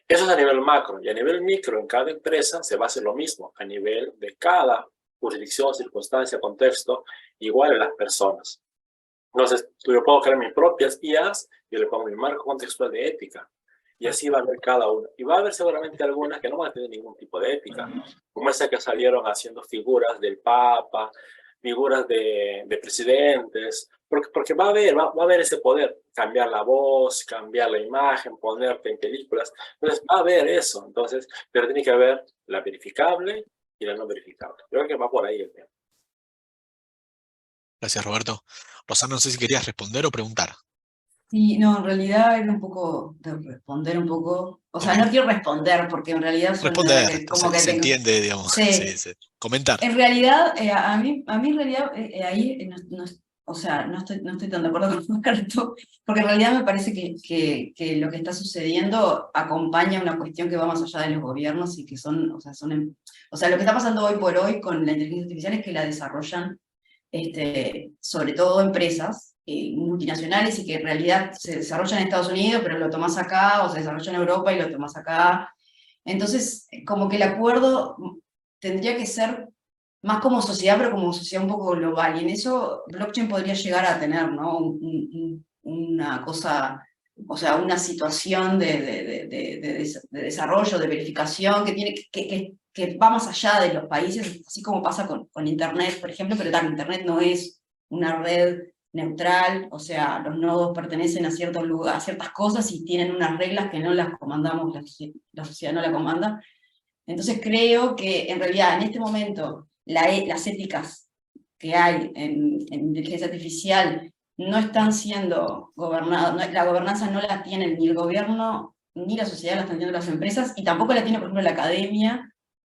S3: Eso es a nivel macro, y a nivel micro, en cada empresa se va a hacer lo mismo, a nivel de cada jurisdicción, circunstancia, contexto, igual en las personas. Entonces, yo puedo crear mis propias IAs, yo le pongo mi marco contextual de ética, y así va a haber cada una. Y va a haber seguramente algunas que no van a tener ningún tipo de ética, como esas que salieron haciendo figuras del Papa, figuras de presidentes, porque va a haber ese poder, cambiar la voz, cambiar la imagen, ponerte en películas. Entonces va a haber eso, entonces, pero tiene que haber la verificable y la no verificable. Creo que va por ahí el tema.
S2: Gracias, Roberto. Rosana, no sé si querías responder o preguntar.
S4: Sí, no, en realidad era un poco de responder un poco, o sea, no quiero responder porque en realidad suena
S2: Responder,
S4: como que
S2: se
S4: tengo...
S2: entiende, digamos.
S4: Sí.
S2: Sí, sí. Comentar.
S4: En realidad, a mí en realidad ahí, o sea, no estoy tan de acuerdo con Roberto, porque en realidad me parece que lo que está sucediendo acompaña una cuestión que va más allá de los gobiernos y que son, o sea, lo que está pasando hoy por hoy con la inteligencia artificial es que la desarrollan sobre todo empresas multinacionales y que en realidad se desarrollan en Estados Unidos, pero lo tomás acá, o se desarrolla en Europa y lo tomás acá. Entonces, como que el acuerdo tendría que ser más como sociedad, pero como sociedad un poco global, y en eso blockchain podría llegar a tener, ¿no? Una cosa, o sea, una situación de desarrollo, de verificación, que tiene que va más allá de los países, así como pasa con Internet, por ejemplo, pero también Internet no es una red neutral, o sea, los nodos pertenecen a ciertos lugares, a ciertas cosas y tienen unas reglas que no las comandamos, la sociedad no la comanda. Entonces creo que en realidad en este momento las éticas que hay en inteligencia artificial no están siendo gobernadas, la gobernanza no la tienen ni el gobierno ni la sociedad, la están teniendo las empresas, y tampoco la tiene, por ejemplo, la academia,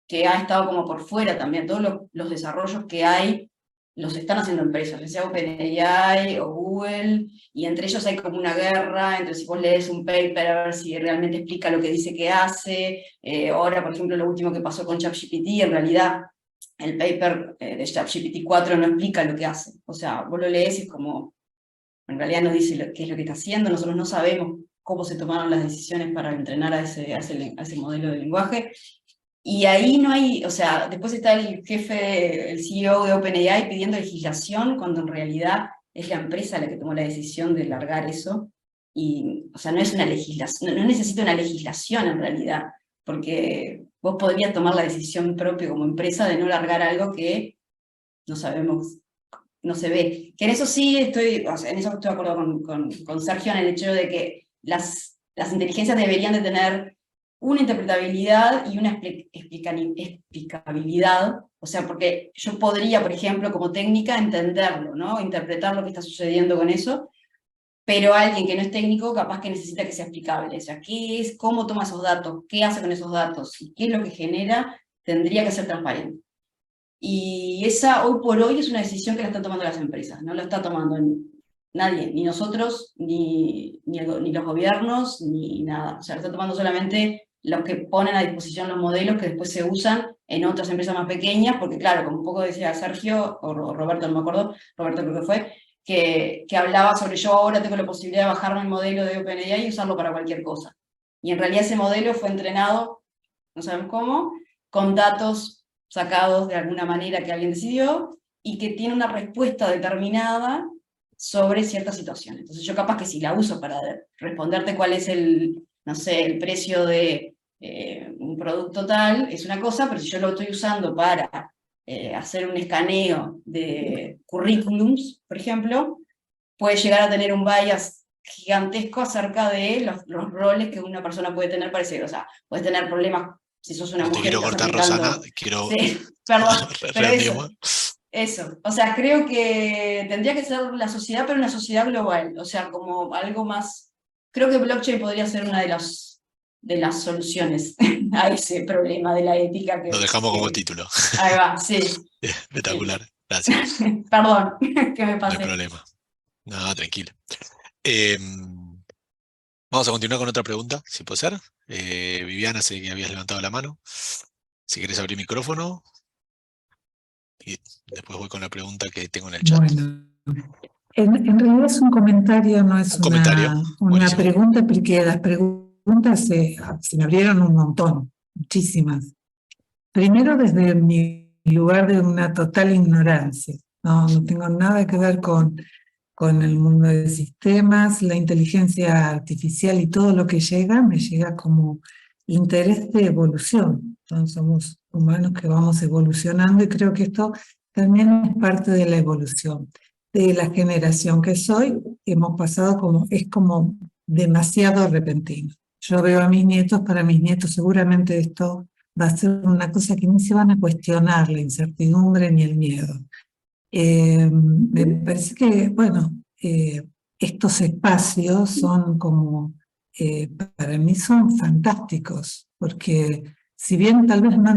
S4: que ha estado como por fuera también. Todos los desarrollos que hay los están haciendo empresas, ya sea OpenAI o Google, y entre ellos hay como una guerra entre si vos lees un paper a ver si realmente explica lo que dice que hace. Ahora, por ejemplo, lo último que pasó con ChatGPT, en realidad el paper de ChatGPT 4 no explica lo que hace. O sea, vos lo lees y es como, en realidad no dice qué es lo que está haciendo, nosotros no sabemos cómo se tomaron las decisiones para entrenar a ese modelo de lenguaje. Y ahí no hay, o sea, después está el jefe, el CEO de OpenAI pidiendo legislación, cuando en realidad es la empresa la que tomó la decisión de largar eso. Y, o sea, no es una legislación, no necesita una legislación en realidad, porque vos podrías tomar la decisión propia como empresa de no largar algo que no sabemos, no se ve. Que en eso sí o sea, en eso estoy de acuerdo con Sergio, en el hecho de que las inteligencias deberían de tener una interpretabilidad y una explicabilidad, o sea, porque yo podría, por ejemplo, como técnica, entenderlo, ¿no? Interpretar lo que está sucediendo con eso, pero alguien que no es técnico capaz que necesita que sea explicable, o sea, ¿qué es? ¿Cómo toma esos datos? ¿Qué hace con esos datos? ¿Y qué es lo que genera? Tendría que ser transparente. Y esa, hoy por hoy, es una decisión que la están tomando las empresas, no la está tomando nadie, ni nosotros, ni los gobiernos, ni nada. O sea, la están tomando solamente los que ponen a disposición los modelos que después se usan en otras empresas más pequeñas, porque claro, como un poco decía Sergio, o Roberto, no me acuerdo, Roberto creo que fue, que hablaba sobre yo ahora tengo la posibilidad de bajarme el modelo de OpenAI y usarlo para cualquier cosa. Y en realidad ese modelo fue entrenado, no sabemos cómo, con datos sacados de alguna manera que alguien decidió, y que tiene una respuesta determinada sobre ciertas situaciones. Entonces yo capaz que si la uso para responderte cuál es no sé, el precio de un producto tal, es una cosa, pero si yo lo estoy usando para hacer un escaneo de currículums, por ejemplo, puede llegar a tener un bias gigantesco acerca de los roles que una persona puede tener para ese. O sea, puedes tener problemas si sos una mujer.
S2: Te quiero cortar, Rosana, quiero...
S4: Sí, perdón, pero eso, o sea, creo que tendría que ser la sociedad, pero una sociedad global, o sea, como algo más. Creo que blockchain podría ser una de las de las soluciones a ese problema de la ética.
S2: Lo dejamos como título.
S4: Ahí va, sí.
S2: Espectacular, gracias.
S4: Perdón, que me
S2: No
S4: pasé.
S2: hay problema. No, tranquilo. Vamos a continuar con otra pregunta, si puede ser. Viviana, sé que habías levantado la mano. Si querés abrir micrófono. Y después voy con la pregunta que tengo en el chat.
S7: Bueno, en realidad es un comentario, no es
S2: Un comentario,
S7: una
S2: buenísimo.
S7: pregunta, porque las preguntas se me abrieron un montón, muchísimas. Primero desde mi lugar de una total ignorancia, no tengo nada que ver con el mundo de sistemas, la inteligencia artificial y todo lo que llega, me llega como interés de evolución. Entonces somos humanos que vamos evolucionando y creo que esto también es parte de la evolución. De la generación que soy, hemos pasado es como demasiado repentino. Yo veo a mis nietos, para mis nietos seguramente esto va a ser una cosa que ni se van a cuestionar, la incertidumbre ni el miedo. Me parece que, bueno, estos espacios son como, para mí son fantásticos, porque si bien tal vez no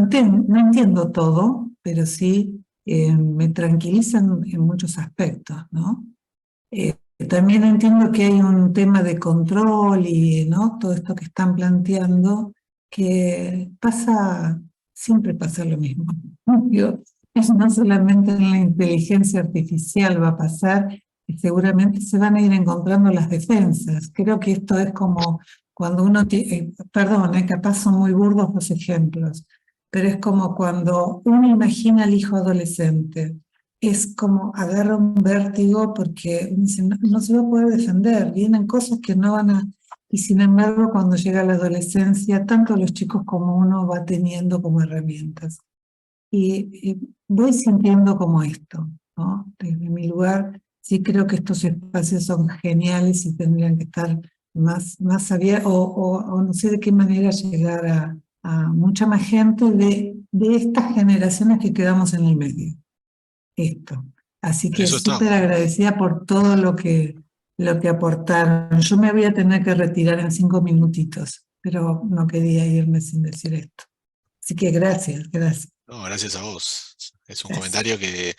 S7: entiendo todo, pero sí me tranquilizan en muchos aspectos, ¿no? También entiendo que hay un tema de control y, ¿no?, todo esto que están planteando, que siempre pasa lo mismo. No solamente en la inteligencia artificial va a pasar, y seguramente se van a ir encontrando las defensas. Creo que esto es como cuando uno perdón, capaz son muy burdos los ejemplos, pero es como cuando uno imagina al hijo adolescente. Es como agarra un vértigo porque uno dice, no se va a poder defender, vienen cosas que no van a... Y sin embargo, cuando llega la adolescencia, tanto los chicos como uno va teniendo como herramientas. Y voy sintiendo como esto, ¿no? Desde mi lugar, sí creo que estos espacios son geniales y tendrían que estar más abiertos, o no sé de qué manera llegar a mucha más gente de estas generaciones que quedamos en el medio. Esto. Así
S2: En
S7: que
S2: eso
S7: súper
S2: estamos.
S7: agradecida por todo lo que aportaron. Yo me voy a tener que retirar en 5 minutitos, pero no quería irme sin decir esto. Así que gracias.
S2: No, gracias a vos. Es un
S7: Gracias.
S2: comentario que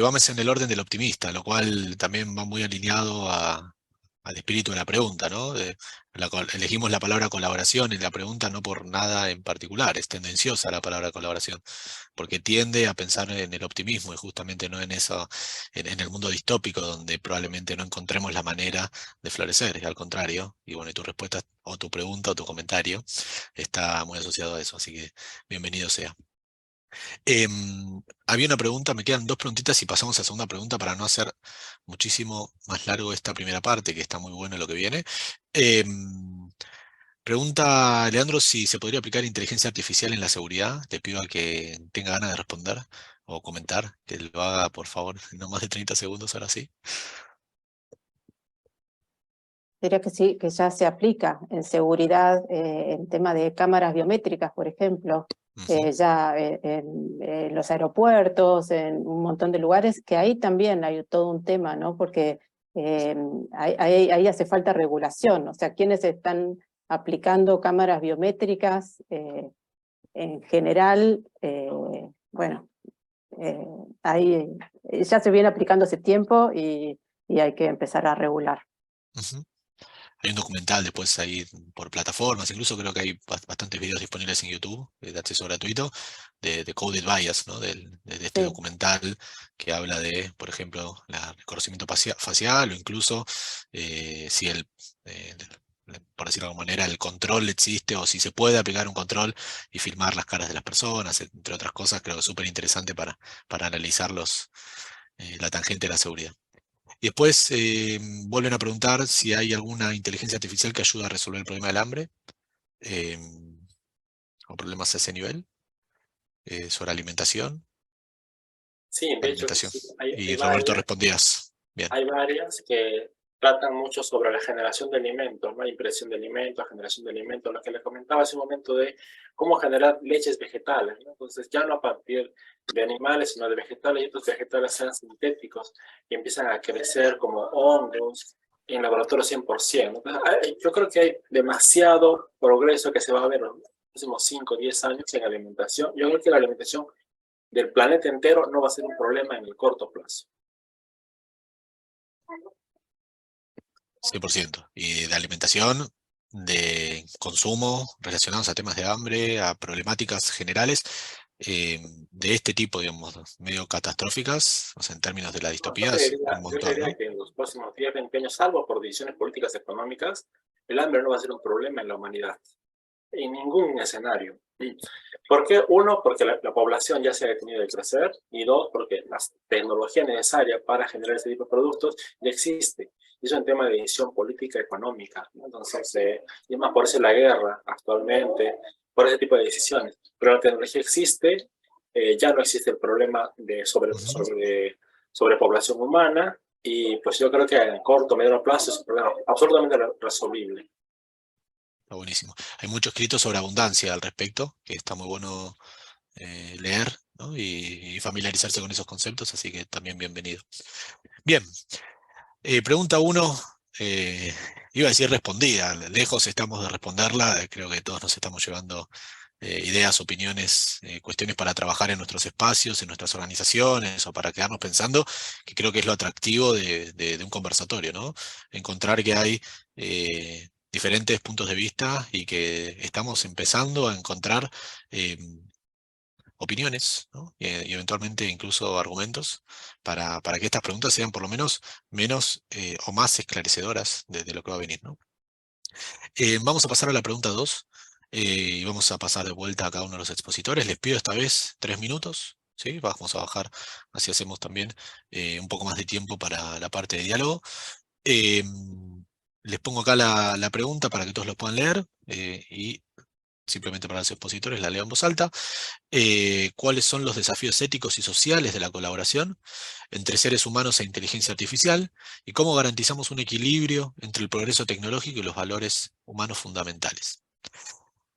S2: va más en el orden del optimista, lo cual también va muy alineado al espíritu de la pregunta, ¿no? Elegimos la palabra colaboración en la pregunta no por nada en particular, es tendenciosa la palabra colaboración, porque tiende a pensar en el optimismo y justamente no en eso, en el mundo distópico donde probablemente no encontremos la manera de florecer, y al contrario, y bueno, y tu respuesta o tu pregunta o tu comentario está muy asociado a eso, así que bienvenido sea. Había una pregunta, me quedan 2 preguntitas y pasamos a la segunda pregunta para no hacer muchísimo más largo esta primera parte, que está muy bueno lo que viene. Pregunta Leandro si se podría aplicar inteligencia artificial en la seguridad. Te pido a que tenga ganas de responder o comentar, que lo haga por favor, en no más de 30 segundos, ahora sí.
S6: Diría que sí, que ya se aplica en seguridad, en tema de cámaras biométricas, por ejemplo, ya en los aeropuertos, en un montón de lugares, que ahí también hay todo un tema, ¿no? Porque ahí hace falta regulación, o sea, quienes están aplicando cámaras biométricas en general, bueno, ahí ya se viene aplicando hace tiempo y hay que empezar a regular.
S2: Hay un documental después ahí por plataformas, incluso creo que hay bastantes videos disponibles en YouTube de acceso gratuito de Coded Bias, ¿no? De este
S6: Sí.
S2: documental que habla de, por ejemplo, el reconocimiento facial o incluso si por decirlo de alguna manera, el control existe o si se puede aplicar un control y filmar las caras de las personas, entre otras cosas. Creo que es súper interesante para analizar la tangente de la seguridad. Y después vuelven a preguntar si hay alguna inteligencia artificial que ayude a resolver el problema del hambre o problemas a ese nivel, sobre alimentación.
S3: Sí, de hecho,
S2: Alimentación.
S3: sí,
S2: Y
S3: hay
S2: Roberto
S3: varias.
S2: respondías. Bien.
S3: Hay varias que tratan mucho sobre la generación de alimentos, ¿no? Impresión de alimentos, generación de alimentos, lo que les comentaba hace un momento de cómo generar leches vegetales, ¿no? Entonces ya no a partir de animales, sino de vegetales, y estos vegetales sean sintéticos y empiezan a crecer como hongos, en laboratorio 100%. Entonces, yo creo que hay demasiado progreso que se va a ver en los próximos 5 o 10 años en alimentación. Yo creo que la alimentación del planeta entero no va a ser un problema en el corto plazo.
S2: 100%. Y de alimentación, de consumo, relacionados a temas de hambre, a problemáticas generales, de este tipo, digamos, medio catastróficas, o sea, en términos de la distopía, es un
S3: Yo
S2: montón,
S3: creería
S2: ¿no?
S3: que en los próximos 10, 20 años, salvo por decisiones políticas económicas, el hambre no va a ser un problema en la humanidad. En ningún escenario. ¿Por qué? Uno, porque la población ya se ha detenido de crecer, y dos, porque la tecnología necesaria para generar este tipo de productos ya existe. Y es un tema de decisión política económica, ¿no? Entonces, y es más, por eso la guerra actualmente, por ese tipo de decisiones. Pero la tecnología existe, ya no existe el problema de sobrepoblación humana, y pues yo creo que en corto o mediano plazo es un problema absolutamente resolvible.
S2: Está buenísimo. Hay mucho escrito sobre abundancia al respecto, que está muy bueno leer, ¿no? Y familiarizarse con esos conceptos, así que también bienvenido. Bien, pregunta 1, iba a decir respondida, lejos estamos de responderla, creo que todos nos estamos llevando ideas, opiniones, cuestiones para trabajar en nuestros espacios, en nuestras organizaciones, o para quedarnos pensando, que creo que es lo atractivo de un conversatorio, ¿no? Encontrar que hay diferentes puntos de vista y que estamos empezando a encontrar opiniones, ¿no? Y eventualmente incluso argumentos para que estas preguntas sean por lo menos menos o más esclarecedoras de lo que va a venir, ¿no? Vamos a pasar a la pregunta 2 y vamos a pasar de vuelta a cada uno de los expositores. Les pido esta vez 3 minutos, ¿sí? Vamos a bajar, así hacemos también un poco más de tiempo para la parte de diálogo. Les pongo acá la pregunta para que todos lo puedan leer y simplemente para los expositores la leo en voz alta. ¿Cuáles son los desafíos éticos y sociales de la colaboración entre seres humanos e inteligencia artificial? ¿Y cómo garantizamos un equilibrio entre el progreso tecnológico y los valores humanos fundamentales?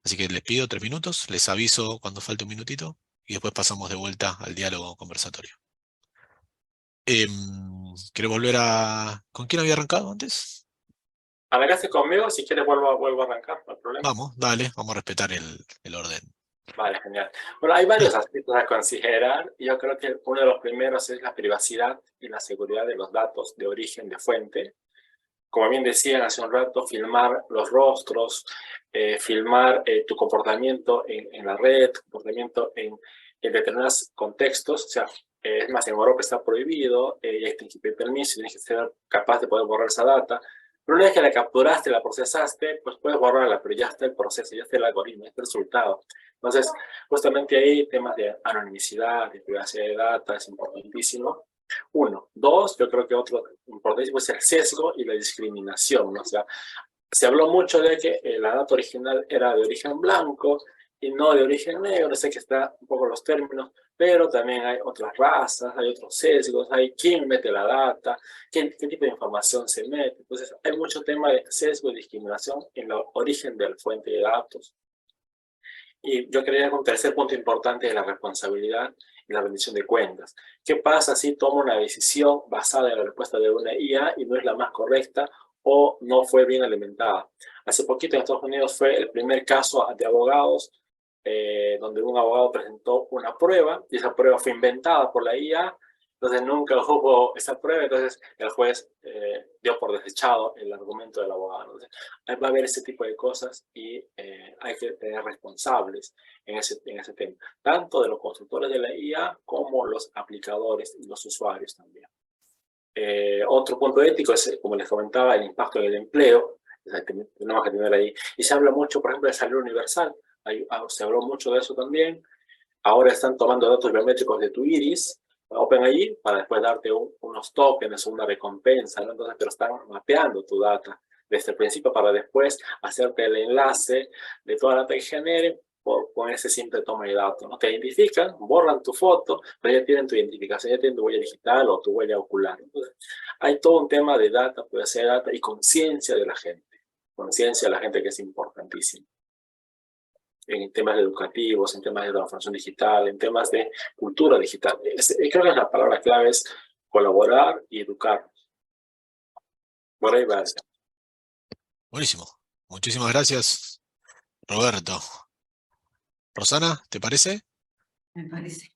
S2: Así que les pido 3 minutos, les aviso cuando falte un minutito y después pasamos de vuelta al diálogo conversatorio. ¿Querés volver a... ¿Con quién había arrancado antes?
S3: Arrancaste conmigo, si quieres vuelvo a arrancar, no hay problema.
S2: Vamos, dale, vamos a respetar el orden.
S3: Vale, genial. Bueno, hay varios aspectos a considerar, y yo creo que uno de los primeros es la privacidad y la seguridad de los datos de origen de fuente. Como bien decían hace un rato, filmar los rostros, filmar tu comportamiento en la red, comportamiento en determinados contextos. O sea, es más, en Europa está prohibido, tienes que pedir permiso, tienes que ser capaz de poder borrar esa data. Pero una vez que la capturaste, la procesaste, pues puedes borrarla, pero ya está el proceso, ya está el algoritmo, ya está el resultado. Entonces, justamente ahí temas de anonimicidad, de privacidad de data, es importantísimo. Uno. Dos, yo creo que otro importantísimo es el sesgo y la discriminación, ¿no? O sea, se habló mucho de que la data original era de origen blanco y no de origen negro, sé que está un poco los términos, pero también hay otras razas, hay otros sesgos, hay quién mete la data, qué tipo de información se mete. Entonces, hay mucho tema de sesgo y discriminación en el origen de la fuente de datos. Y yo creía que un tercer punto importante es la responsabilidad y la rendición de cuentas. ¿Qué pasa si tomo una decisión basada en la respuesta de una IA y no es la más correcta o no fue bien alimentada? Hace poquito en Estados Unidos fue el primer caso de abogados donde un abogado presentó una prueba y esa prueba fue inventada por la IA, entonces nunca hubo esa prueba, entonces el juez dio por desechado el argumento del abogado. Entonces, va a haber ese tipo de cosas y hay que tener responsables en ese tema, tanto de los constructores de la IA como los aplicadores y los usuarios también. Otro punto ético es, como les comentaba, el impacto en el empleo, tenemos que tener ahí. Y se habla mucho, por ejemplo, de salario universal, se habló mucho de eso también. Ahora están tomando datos biométricos de tu iris, OpenAI, para después darte unos tokens, una recompensa, ¿no? Entonces, pero están mapeando tu data desde el principio para después hacerte el enlace de toda la data que generen con ese simple toma de datos, ¿no? Te identifican, borran tu foto, pero ya tienen tu identificación, ya tienen tu huella digital o tu huella ocular. Entonces, hay todo un tema de data, puede ser data y conciencia de la gente. Conciencia de la gente que es importantísimo. En temas educativos, en temas de transformación digital, en temas de cultura digital. Creo que la palabra clave es colaborar y educar. Por ahí va a ser.
S2: Buenísimo. Muchísimas gracias, Roberto. Rosana, ¿te parece?
S4: Me parece.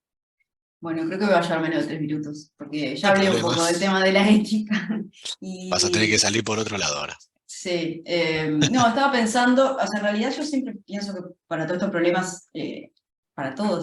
S4: Bueno, creo que me va a llevar menos de 3 minutos, porque ya
S2: No hay
S4: hablé un poco
S2: problemas.
S4: del tema de la ética.
S2: Vas a tener que
S4: Y
S2: salir por otro lado ahora.
S4: sí, no, estaba pensando, o sea, en realidad yo siempre pienso que para todos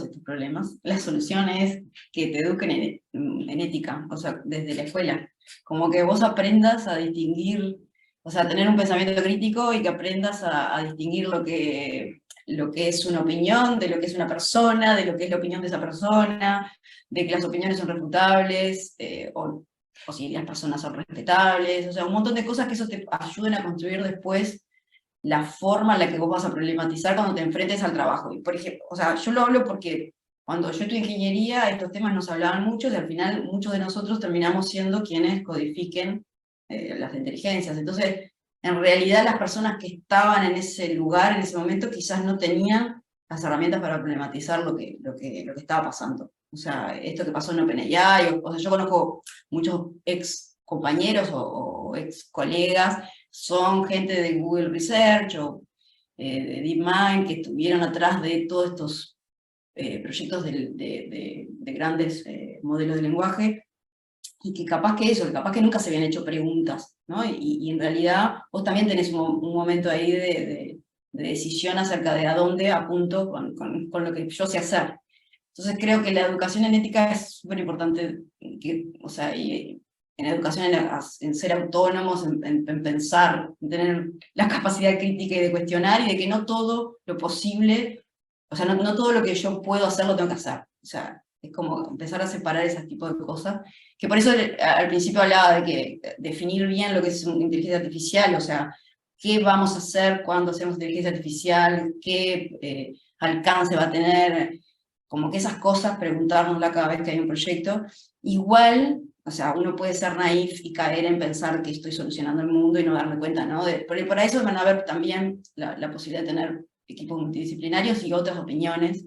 S4: estos problemas, la solución es que te eduquen en ética, o sea, desde la escuela. Como que vos aprendas a distinguir, o sea, tener un pensamiento crítico y que aprendas a distinguir lo que es una opinión, de lo que es una persona, de lo que es la opinión de esa persona, de que las opiniones son refutables, o si las personas son respetables, o sea, un montón de cosas que eso te ayuden a construir después la forma en la que vos vas a problematizar cuando te enfrentes al trabajo. Y por ejemplo, o sea, yo lo hablo porque cuando yo estudié ingeniería, estos temas nos hablaban mucho y al final muchos de nosotros terminamos siendo quienes codifiquen las inteligencias. Entonces, en realidad las personas que estaban en ese lugar, en ese momento, quizás no tenían las herramientas para problematizar lo que estaba pasando. O sea, esto que pasó en OpenAI, o sea, yo conozco muchos ex compañeros o ex colegas, son gente de Google Research o de DeepMind que estuvieron atrás de todos estos proyectos de grandes modelos de lenguaje, y que capaz que nunca se habían hecho preguntas, ¿no? Y en realidad vos también tenés un momento ahí de decisión acerca de a dónde apunto con lo que yo sé hacer. Entonces creo que la educación en ética es súper importante, o sea, y en educación en ser autónomos, en pensar, en tener la capacidad crítica y de cuestionar, y de que no todo lo posible, o sea, no todo lo que yo puedo hacer lo tengo que hacer. O sea, es como empezar a separar ese tipo de cosas, que por eso al principio hablaba de que definir bien lo que es una inteligencia artificial, o sea, qué vamos a hacer cuando hacemos inteligencia artificial, qué alcance va a tener, como que esas cosas, preguntárnosla cada vez que hay un proyecto. Igual, o sea, uno puede ser naif y caer en pensar que estoy solucionando el mundo y no darme cuenta, ¿no? Para eso van a haber también la posibilidad de tener equipos multidisciplinarios y otras opiniones,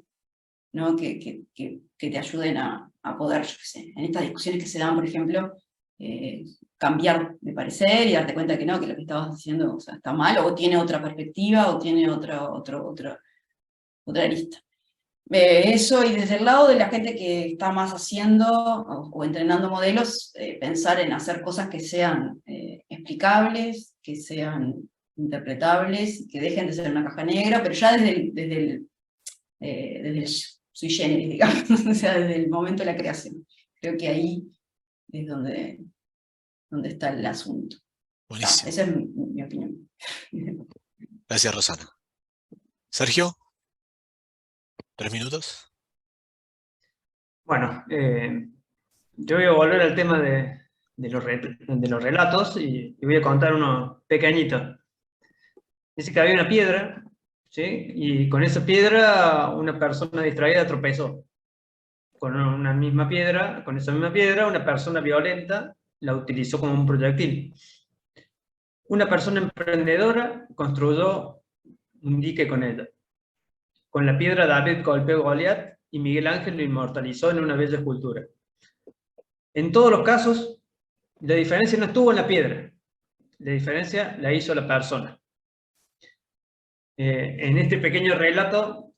S4: ¿no? Que te ayuden a poder, yo qué sé, en estas discusiones que se dan, por ejemplo, cambiar de parecer y darte cuenta que no, que lo que estabas haciendo, o sea, está mal, o tiene otra perspectiva, o tiene otra arista. Eso, y desde el lado de la gente que está más haciendo o entrenando modelos, pensar en hacer cosas que sean explicables, que sean interpretables, que dejen de ser una caja negra, pero ya desde el sui generis, digamos, o sea, desde el momento de la creación. Creo que ahí es donde está el asunto.
S2: Buenísimo.
S4: Esa es mi opinión.
S2: Gracias, Rosana. Sergio, 3 minutos.
S5: Bueno, yo voy a volver al tema de los relatos y voy a contar uno pequeñito. Dice que había una piedra, ¿sí? Y con esa piedra una persona distraída tropezó. Con esa misma piedra, una persona violenta la utilizó como un proyectil. Una persona emprendedora construyó un dique con ella. Con la piedra David golpeó a Goliat y Miguel Ángel lo inmortalizó en una bella escultura. En todos los casos, la diferencia no estuvo en la piedra, la diferencia la hizo la persona. En este pequeño relato,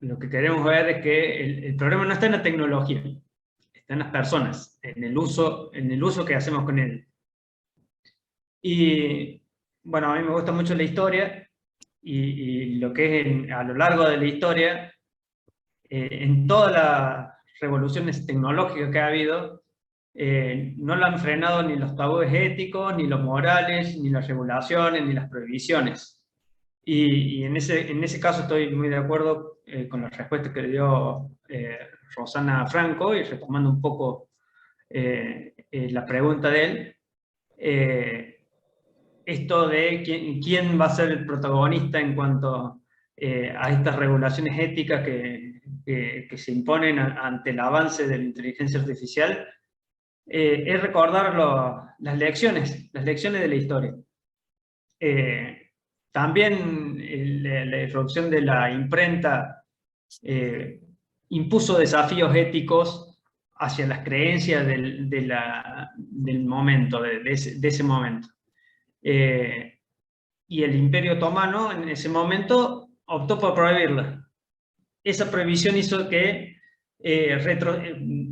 S5: lo que queremos ver es que el problema no está en la tecnología, está en las personas, en el uso que hacemos con él. Y bueno, a mí me gusta mucho la historia, y lo que es a lo largo de la historia, en todas las revoluciones tecnológicas que ha habido, no lo han frenado ni los tabúes éticos, ni los morales, ni las regulaciones, ni las prohibiciones. Y en ese caso estoy muy de acuerdo con la respuesta que le dio Rosana Franco, y retomando un poco la pregunta de él, esto de quién va a ser el protagonista en cuanto a estas regulaciones éticas que se imponen ante el avance de la inteligencia artificial, es recordar las lecciones de la historia. También la irrupción de la imprenta impuso desafíos éticos hacia las creencias del momento, de ese momento. y el Imperio Otomano en ese momento optó por prohibirla. Esa prohibición hizo que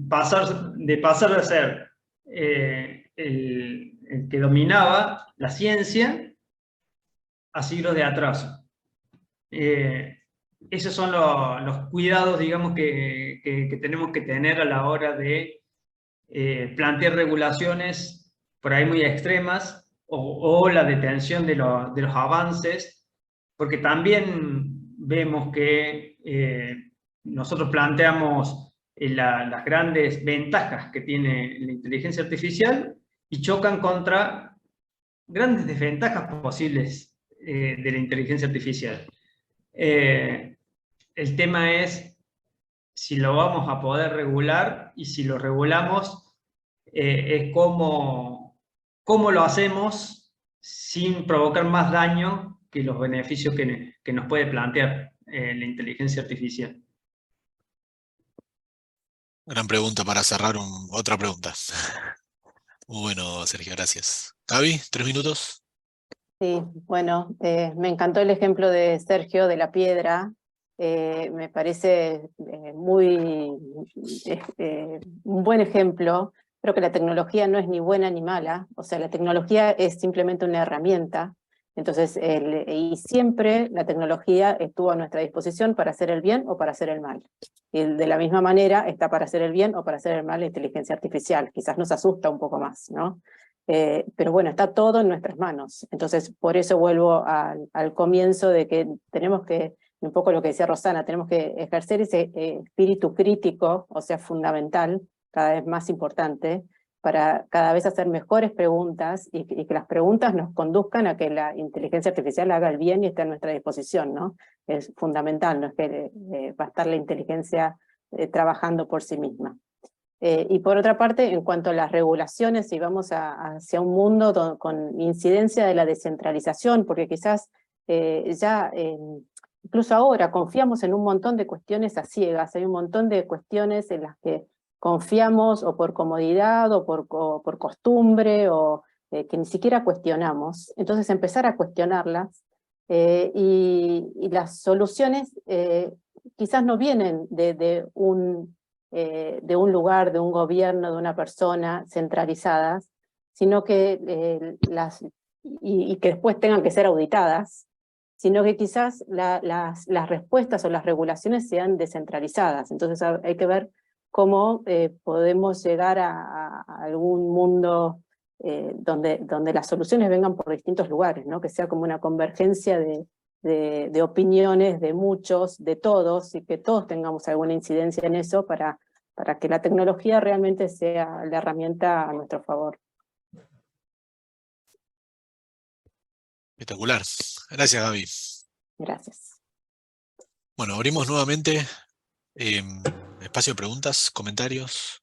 S5: pasar a ser el que dominaba la ciencia a siglos de atraso. Esos son los cuidados, digamos, que tenemos que tener a la hora de plantear regulaciones por ahí muy extremas o la detención de los avances, porque también vemos que nosotros planteamos las grandes ventajas que tiene la inteligencia artificial y chocan contra grandes desventajas posibles de la inteligencia artificial. El tema es si lo vamos a poder regular, y si lo regulamos es cómo lo hacemos sin provocar más daño que los beneficios que nos puede plantear la inteligencia artificial.
S2: Gran pregunta para cerrar otra pregunta. Muy bueno, Sergio, gracias. Gaby, 3 minutos.
S6: Sí, bueno, me encantó el ejemplo de Sergio de la piedra. Me parece un buen ejemplo. Creo que la tecnología no es ni buena ni mala, o sea, la tecnología es simplemente una herramienta. Entonces, y siempre la tecnología estuvo a nuestra disposición para hacer el bien o para hacer el mal. Y de la misma manera está para hacer el bien o para hacer el mal la inteligencia artificial. Quizás nos asusta un poco más, ¿no? Pero bueno, está todo en nuestras manos. Entonces, por eso vuelvo al comienzo de que tenemos que, un poco lo que decía Rosana, tenemos que ejercer ese espíritu crítico, o sea, fundamental, cada vez más importante, para cada vez hacer mejores preguntas y que las preguntas nos conduzcan a que la inteligencia artificial haga el bien y esté a nuestra disposición, ¿no? Es fundamental, no es que va a estar la inteligencia trabajando por sí misma. Y por otra parte, en cuanto a las regulaciones, si vamos hacia un mundo con incidencia de la descentralización, porque quizás incluso ahora confiamos en un montón de cuestiones a ciegas, hay un montón de cuestiones en las que confiamos o por comodidad o por costumbre o que ni siquiera cuestionamos. Entonces empezar a cuestionarlas y las soluciones quizás no vienen de un lugar, de un gobierno, de una persona centralizadas, sino que y que después tengan que ser auditadas, sino que quizás las respuestas o las regulaciones sean descentralizadas. Entonces hay que ver cómo podemos llegar a algún mundo donde las soluciones vengan por distintos lugares, ¿no? Que sea como una convergencia de opiniones de muchos, de todos, y que todos tengamos alguna incidencia en eso para que la tecnología realmente sea la herramienta a nuestro favor.
S2: Espectacular. Gracias, Gaby.
S6: Gracias.
S2: Bueno, abrimos nuevamente espacio de preguntas, comentarios,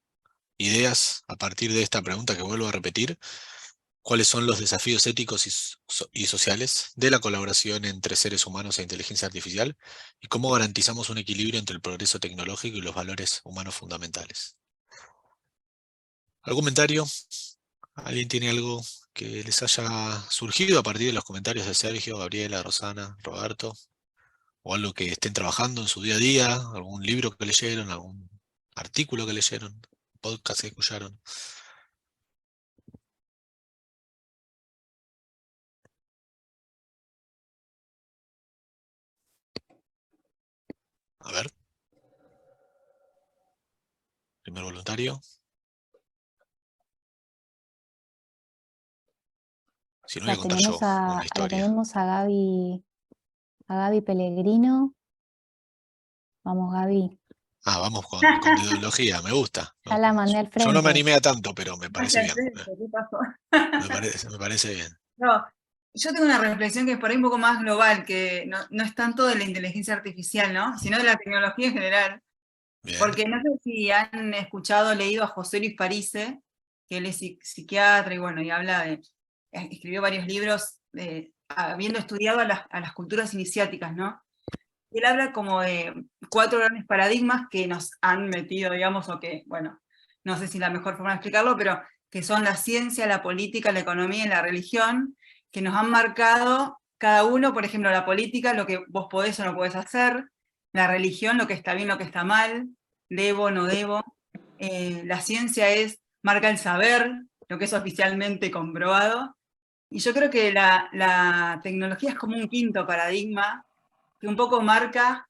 S2: ideas a partir de esta pregunta que vuelvo a repetir. ¿Cuáles son los desafíos éticos y sociales de la colaboración entre seres humanos e inteligencia artificial? ¿Y cómo garantizamos un equilibrio entre el progreso tecnológico y los valores humanos fundamentales? ¿Algún comentario? ¿Alguien tiene algo que les haya surgido a partir de los comentarios de Sergio, Gabriela, Rosana, Roberto? ¿O algo que estén trabajando en su día a día? ¿Algún libro que leyeron? ¿Algún artículo que leyeron? ¿Podcast que escucharon? A ver. Primer voluntario. Si no, voy a contar yo una historia.
S8: tenemos a Gaby Pellegrino. Vamos, Gaby.
S2: Ah, vamos con ideología, me gusta.
S8: Ya la mandé al frente.
S2: Yo no me animé a tanto, pero me parece bien.
S9: ¿Qué pasó?
S2: Me parece bien.
S9: No, yo tengo una reflexión que es por ahí un poco más global, que no es tanto de la inteligencia artificial, ¿no? Sino de la tecnología en general.
S2: Bien.
S9: Porque no sé si han escuchado o leído a José Luis Parise, que él es psiquiatra y bueno, y escribió varios libros habiendo estudiado a las culturas iniciáticas, ¿no? Y él habla como de 4 grandes paradigmas que nos han metido, digamos, o que, bueno, no sé si es la mejor forma de explicarlo, pero que son la ciencia, la política, la economía y la religión, que nos han marcado cada uno, por ejemplo, la política, lo que vos podés o no podés hacer, la religión, lo que está bien, lo que está mal, debo, no debo. La ciencia marca el saber, lo que es oficialmente comprobado. Y yo creo que la tecnología es como un quinto paradigma que un poco marca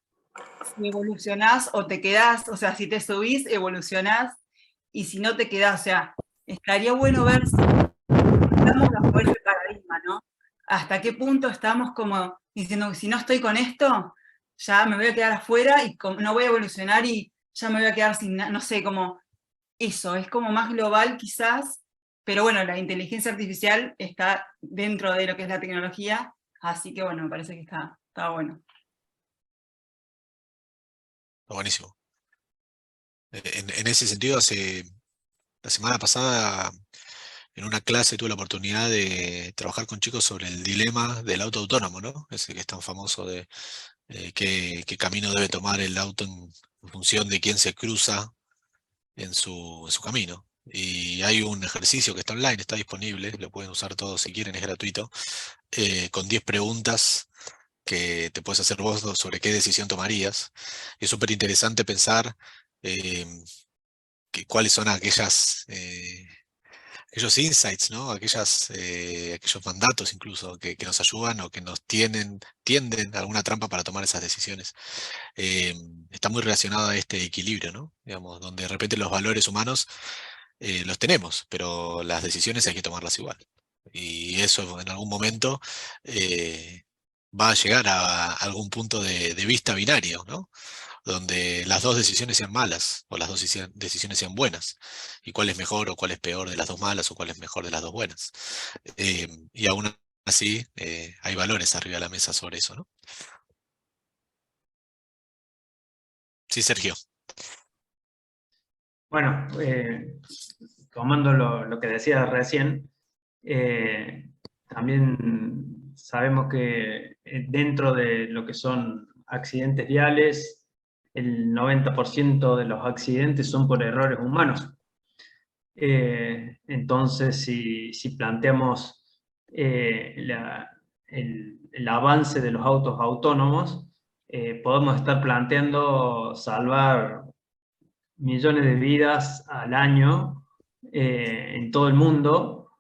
S9: si evolucionás o te quedás, o sea, si te subís, evolucionás, y si no te quedás, o sea, estaría bueno ver si estamos bajo ese paradigma, ¿no? Hasta qué punto estamos como diciendo, si no estoy con esto, ya me voy a quedar afuera y no voy a evolucionar y ya me voy a quedar sin nada, no sé, como eso, es como más global quizás, pero bueno, la inteligencia artificial está dentro de lo que es la tecnología, así que bueno, me parece que está bueno.
S2: Está buenísimo. En ese sentido, la semana pasada, en una clase tuve la oportunidad de trabajar con chicos sobre el dilema del auto autónomo, ¿no? Ese que es tan famoso de qué camino debe tomar el auto en función de quién se cruza en su camino. Y hay un ejercicio que está online, está disponible, lo pueden usar todos si quieren, es gratuito, con 10 preguntas que te puedes hacer vos sobre qué decisión tomarías. Es súper interesante pensar cuáles son aquellos insights, ¿no? Aquellos mandatos incluso que nos ayudan o que nos tienden a alguna trampa para tomar esas decisiones. Está muy relacionado a este equilibrio, ¿no? Digamos, donde de repente los valores humanos los tenemos, pero las decisiones hay que tomarlas igual. Y eso en algún momento va a llegar a algún punto de vista binario, ¿no? Donde las dos decisiones sean malas o las dos decisiones sean buenas. Y cuál es mejor o cuál es peor de las dos malas o cuál es mejor de las dos buenas. Y aún así hay valores arriba de la mesa sobre eso, ¿no? Sí, Sergio.
S5: Bueno, tomando lo que decía recién, también sabemos que dentro de lo que son accidentes viales, el 90% de los accidentes son por errores humanos. Entonces, si planteamos el avance de los autos autónomos, podemos estar planteando salvar millones de vidas al año en todo el mundo.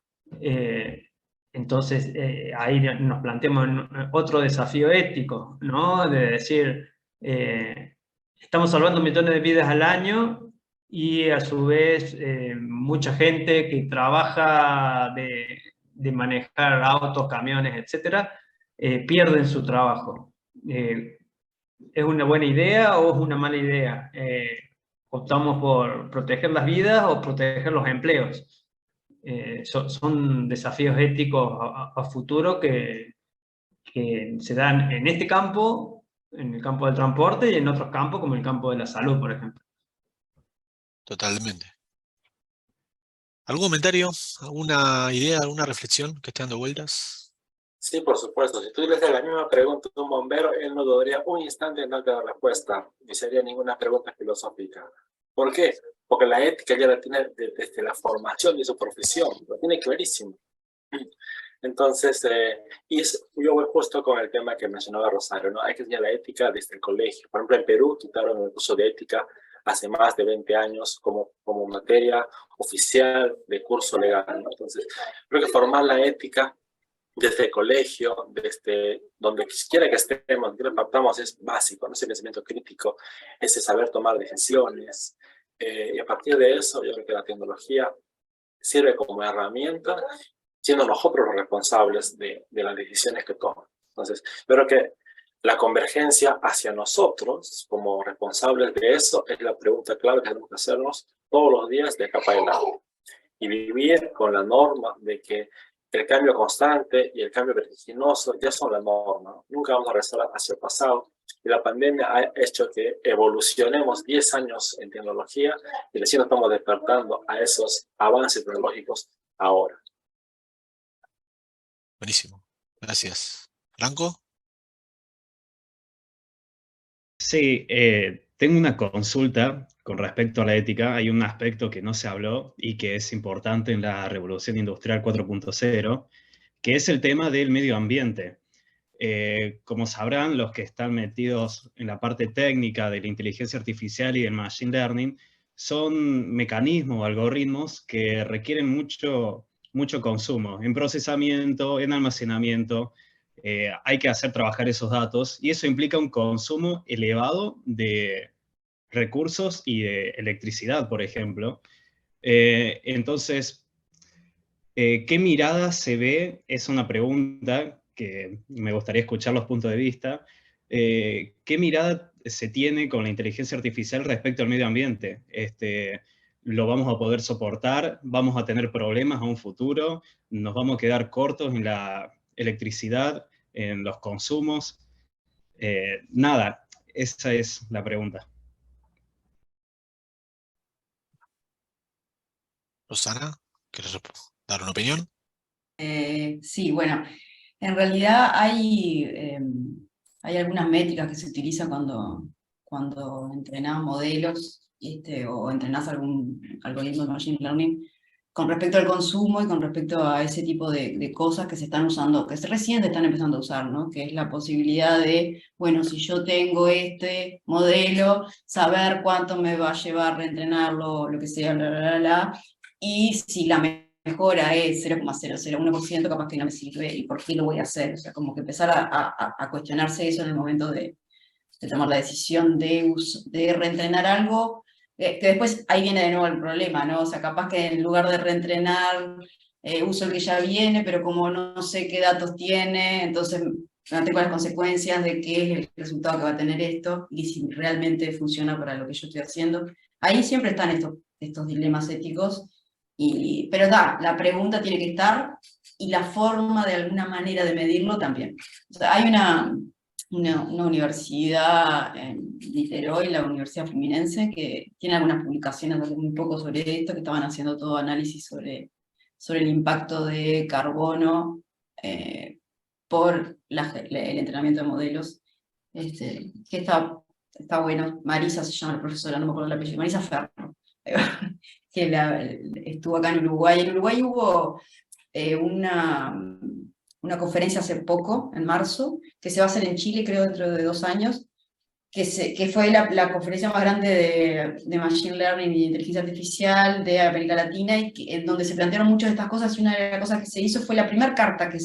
S5: Entonces, ahí nos planteamos otro desafío ético, ¿no? De decir, estamos salvando millones de vidas al año y a su vez mucha gente que trabaja de manejar autos, camiones, etcétera, pierden su trabajo. ¿Es una buena idea o es una mala idea? ¿Optamos por proteger las vidas o proteger los empleos? Son desafíos éticos a futuro que se dan en este campo, en el campo del transporte y en otros campos como el campo de la salud, por ejemplo.
S2: Totalmente. ¿Algún comentario? ¿Alguna idea? ¿Alguna reflexión que esté dando vueltas?
S3: Sí, por supuesto. Si tú le haces la misma pregunta a un bombero, él no dudaría un instante en darte la respuesta. Ni sería ninguna pregunta filosófica. ¿Por qué? Porque la ética ya la tiene desde la formación de su profesión. Lo tiene clarísimo. Entonces, yo voy justo con el tema que mencionaba Rosario, ¿no? Hay que enseñar la ética desde el colegio. Por ejemplo, en Perú quitaron el curso de ética hace más de 20 años como materia oficial de curso legal, ¿no? Entonces, creo que formar la ética desde el colegio, desde donde quiera que estemos, donde quiera partamos, es básico, ¿no? Ese pensamiento crítico, ese saber tomar decisiones. Y a partir de eso, yo creo que la tecnología sirve como herramienta, siendo nosotros los responsables de las decisiones que toman. Entonces, yo creo que la convergencia hacia nosotros, como responsables de eso, es la pregunta clave que tenemos que hacernos todos los días de acá para adelante. Y vivir con la norma de que el cambio constante y el cambio vertiginoso ya son la norma. Nunca vamos a regresar hacia el pasado. Y la pandemia ha hecho que evolucionemos 10 años en tecnología y recién nos estamos despertando a esos avances tecnológicos ahora.
S2: Buenísimo. Gracias. ¿Franco?
S10: Sí, tengo una consulta con respecto a la ética. Hay un aspecto que no se habló y que es importante en la revolución industrial 4.0, que es el tema del medio ambiente. Como sabrán, los que están metidos en la parte técnica de la inteligencia artificial y del machine learning, son mecanismos o algoritmos que requieren mucho consumo en procesamiento, en almacenamiento. Hay que hacer trabajar esos datos y eso implica un consumo elevado de recursos y de electricidad, por ejemplo. Entonces, ¿qué mirada se ve? Es una pregunta que me gustaría escuchar los puntos de vista. ¿Qué mirada se tiene con la inteligencia artificial respecto al medio ambiente? ¿Lo vamos a poder soportar? ¿Vamos a tener problemas a un futuro? ¿Nos vamos a quedar cortos en la electricidad, en los consumos? Nada, esa es la pregunta.
S2: Rosana, ¿quieres dar una opinión?
S4: Sí, bueno, en realidad hay algunas métricas que se utilizan cuando entrenás modelos o entrenás algún algoritmo de machine learning con respecto al consumo y con respecto a ese tipo de cosas que se están usando, que recién se están empezando a usar, ¿no? Que es la posibilidad de, bueno, si yo tengo este modelo, saber cuánto me va a llevar reentrenarlo, lo que sea, bla, bla, bla, bla, y si la mejora es 0,001%, capaz que no me sirve, ¿y por qué lo voy a hacer? O sea, como que empezar a cuestionarse eso en el momento de tomar la decisión de reentrenar algo, que después ahí viene de nuevo el problema, ¿no? O sea, capaz que en lugar de reentrenar, uso el que ya viene, pero como no sé qué datos tiene, entonces no tengo las consecuencias de qué es el resultado que va a tener esto, y si realmente funciona para lo que yo estoy haciendo. Ahí siempre están estos dilemas éticos, pero la pregunta tiene que estar, y la forma de alguna manera de medirlo también. O sea, hay una universidad en Niterói, la Universidad Fluminense, que tiene algunas publicaciones un poco sobre esto, que estaban haciendo todo análisis sobre el impacto de carbono por el entrenamiento de modelos, que está bueno. Marisa se llama la profesora, no me acuerdo el apellido, Marisa Ferro, que estuvo acá en Uruguay. En Uruguay hubo una conferencia hace poco, en marzo, que se va a hacer en Chile, creo, dentro de 2 años, que fue la conferencia más grande de Machine Learning y inteligencia artificial de América Latina, y en donde se plantearon muchas de estas cosas, y una de las cosas que se hizo fue la primera carta que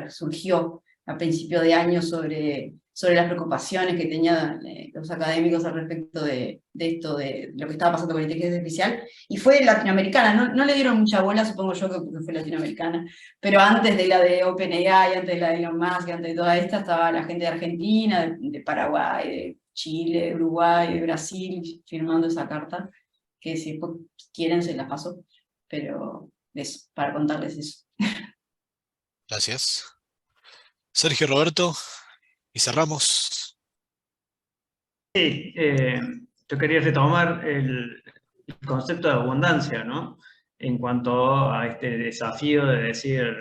S4: surgió a principio de año sobre las preocupaciones que tenían los académicos al respecto de esto, de lo que estaba pasando con la inteligencia artificial, y fue latinoamericana. No le dieron mucha bola, supongo yo, que fue latinoamericana, pero antes de la de OpenAI, antes de la de Elon Musk, antes de toda esta, estaba la gente de Argentina, de Paraguay, de Chile, de Uruguay, de Brasil, firmando esa carta, que si quieren se la paso, pero eso, para contarles eso.
S2: Gracias. Sergio, Roberto, y cerramos.
S5: Sí, yo quería retomar el concepto de abundancia, ¿no? En cuanto a este desafío de decir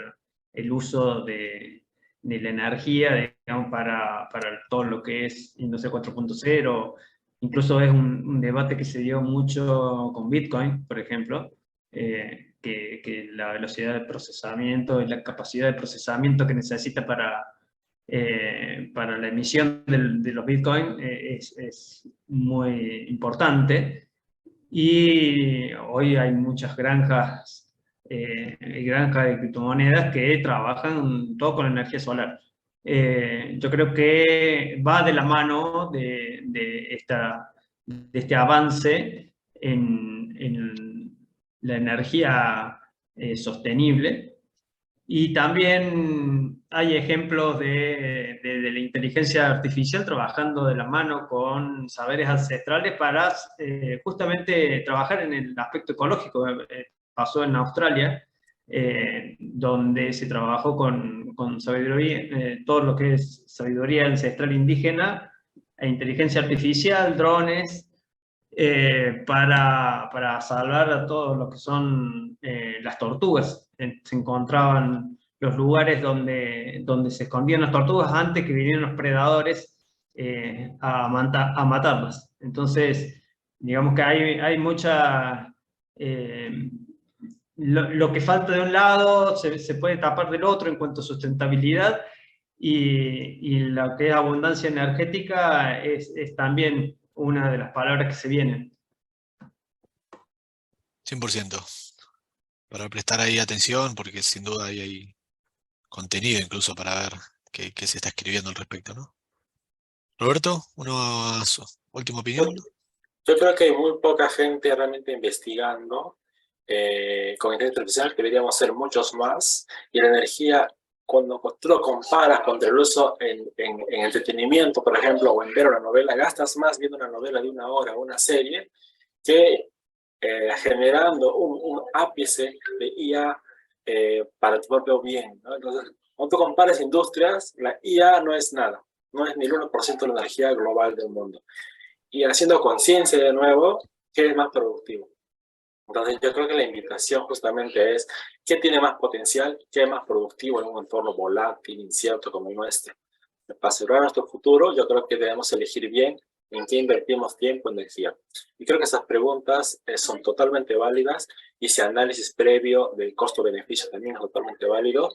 S5: el uso de la energía, digamos, para todo lo que es Industria 4.0. Incluso es un debate que se dio mucho con Bitcoin, por ejemplo, que la velocidad de procesamiento y la capacidad de procesamiento que necesita para la emisión de los Bitcoin es muy importante, y hoy hay muchas granjas de criptomonedas que trabajan todo con energía solar. Yo creo que va de la mano de este avance en la energía sostenible. Y también hay ejemplos de la inteligencia artificial trabajando de la mano con saberes ancestrales para justamente trabajar en el aspecto ecológico. Pasó en Australia, donde se trabajó con sabiduría, todo lo que es sabiduría ancestral indígena e inteligencia artificial, drones, para salvar a todos los que son las tortugas. Se encontraban los lugares donde se escondían las tortugas antes que vinieran los predadores a matarlas. Entonces, digamos que hay mucha lo que falta de un lado se puede tapar del otro en cuanto a sustentabilidad, y lo que es abundancia energética es también una de las palabras que se vienen.
S2: 100%. Para prestar ahí atención, porque sin duda ahí hay contenido incluso para ver qué se está escribiendo al respecto, ¿no? Roberto, su última opinión.
S3: Yo creo que hay muy poca gente realmente investigando con inteligencia artificial, que deberíamos ser muchos más, y la energía, cuando tú lo comparas contra el uso en entretenimiento, por ejemplo, o en ver una novela, gastas más viendo una novela de 1 hora, una serie, que generando un ápice de IA para tu propio bien, ¿no? Entonces, cuando tú comparas industrias, la IA no es nada, no es ni el 1% de la energía global del mundo. Y haciendo conciencia de nuevo, ¿qué es más productivo? Entonces yo creo que la invitación justamente es ¿qué tiene más potencial, qué es más productivo en un entorno volátil, incierto como el nuestro? Para asegurar nuestro futuro, yo creo que debemos elegir bien en qué invertimos tiempo y energía. Y creo que esas preguntas son totalmente válidas, y ese análisis previo del costo-beneficio también es totalmente válido.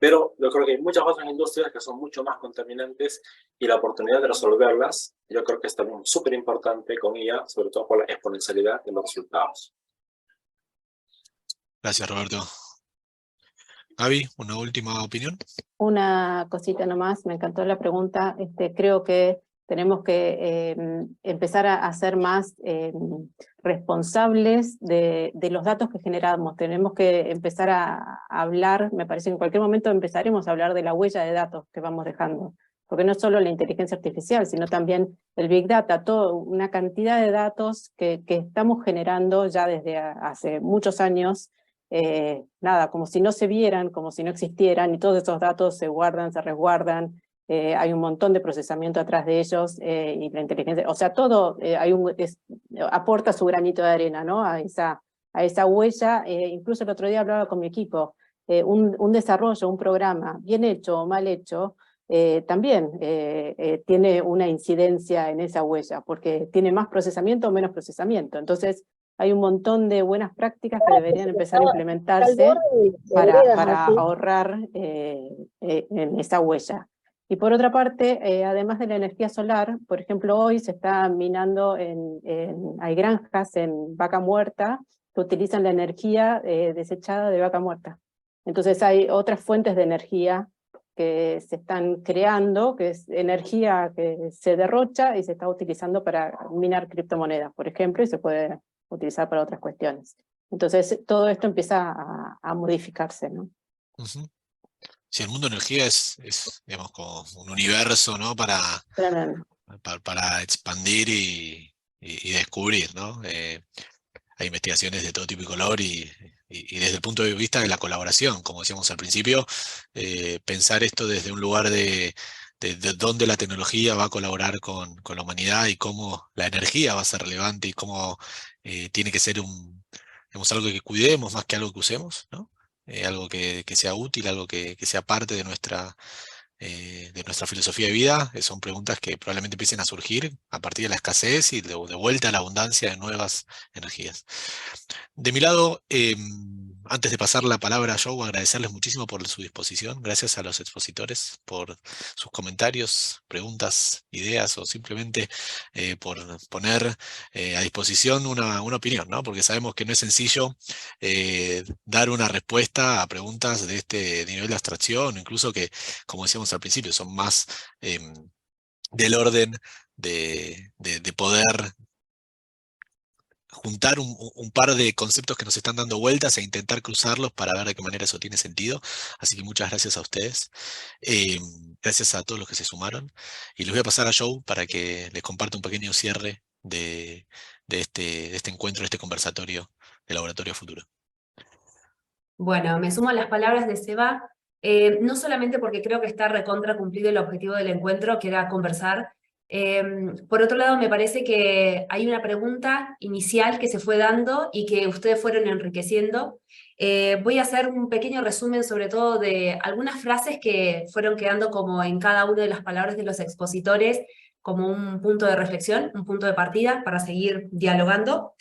S3: Pero yo creo que hay muchas otras industrias que son mucho más contaminantes, y la oportunidad de resolverlas yo creo que es también súper importante con IA, sobre todo por la exponencialidad de los resultados.
S2: Gracias, Roberto. Gaby, ¿una última opinión?
S6: Una cosita nomás, me encantó la pregunta. Creo que tenemos que empezar a ser más responsables de los datos que generamos. Tenemos que empezar a hablar, me parece que en cualquier momento empezaremos a hablar de la huella de datos que vamos dejando. Porque no es solo la inteligencia artificial, sino también el Big Data, toda una cantidad de datos que estamos generando ya desde hace muchos años. Nada, como si no se vieran, como si no existieran, y todos esos datos se guardan, se resguardan, hay un montón de procesamiento atrás de ellos, y la inteligencia, o sea, todo aporta su granito de arena, ¿no? a esa huella. Incluso el otro día hablaba con mi equipo, un desarrollo, un programa, bien hecho o mal hecho, también tiene una incidencia en esa huella, porque tiene más procesamiento o menos procesamiento. Entonces, hay un montón de buenas prácticas que deberían empezar a implementarse para ahorrar en esa huella. Y por otra parte, además de la energía solar, por ejemplo, hoy se está minando, hay granjas en vaca muerta que utilizan la energía desechada de vaca muerta. Entonces hay otras fuentes de energía que se están creando, que es energía que se derrocha y se está utilizando para minar criptomonedas, por ejemplo, y se puede utilizar para otras cuestiones. Entonces todo esto empieza a modificarse, ¿no?
S2: Sí, el mundo de energía es digamos, como un universo, ¿no? para expandir y descubrir, ¿no? Hay investigaciones de todo tipo y color, y desde el punto de vista de la colaboración, como decíamos al principio, pensar esto desde un lugar de dónde la tecnología va a colaborar con la humanidad, y cómo la energía va a ser relevante, y cómo tiene que ser digamos, algo que cuidemos más que algo que usemos, ¿no? Algo que sea útil, algo que sea parte de nuestra filosofía de vida. Son preguntas que probablemente empiecen a surgir a partir de la escasez y de vuelta a la abundancia de nuevas energías. De mi lado, antes de pasar la palabra a Joe, agradecerles muchísimo por su disposición. Gracias a los expositores por sus comentarios, preguntas, ideas, o simplemente por poner a disposición una opinión, ¿no? Porque sabemos que no es sencillo dar una respuesta a preguntas de este nivel de abstracción, incluso que, como decíamos al principio, son más del orden de poder juntar un par de conceptos que nos están dando vueltas e intentar cruzarlos para ver de qué manera eso tiene sentido. Así que muchas gracias a ustedes. Gracias a todos los que se sumaron. Y les voy a pasar a Joe para que les comparta un pequeño cierre de este encuentro, de este conversatorio de Laboratorio Futuro.
S1: Bueno, me sumo a las palabras de Seba, no solamente porque creo que está recontra cumplido el objetivo del encuentro, que era conversar. Por otro lado, me parece que hay una pregunta inicial que se fue dando y que ustedes fueron enriqueciendo. Voy a hacer un pequeño resumen, sobre todo de algunas frases que fueron quedando como en cada una de las palabras de los expositores, como un punto de reflexión, un punto de partida para seguir dialogando.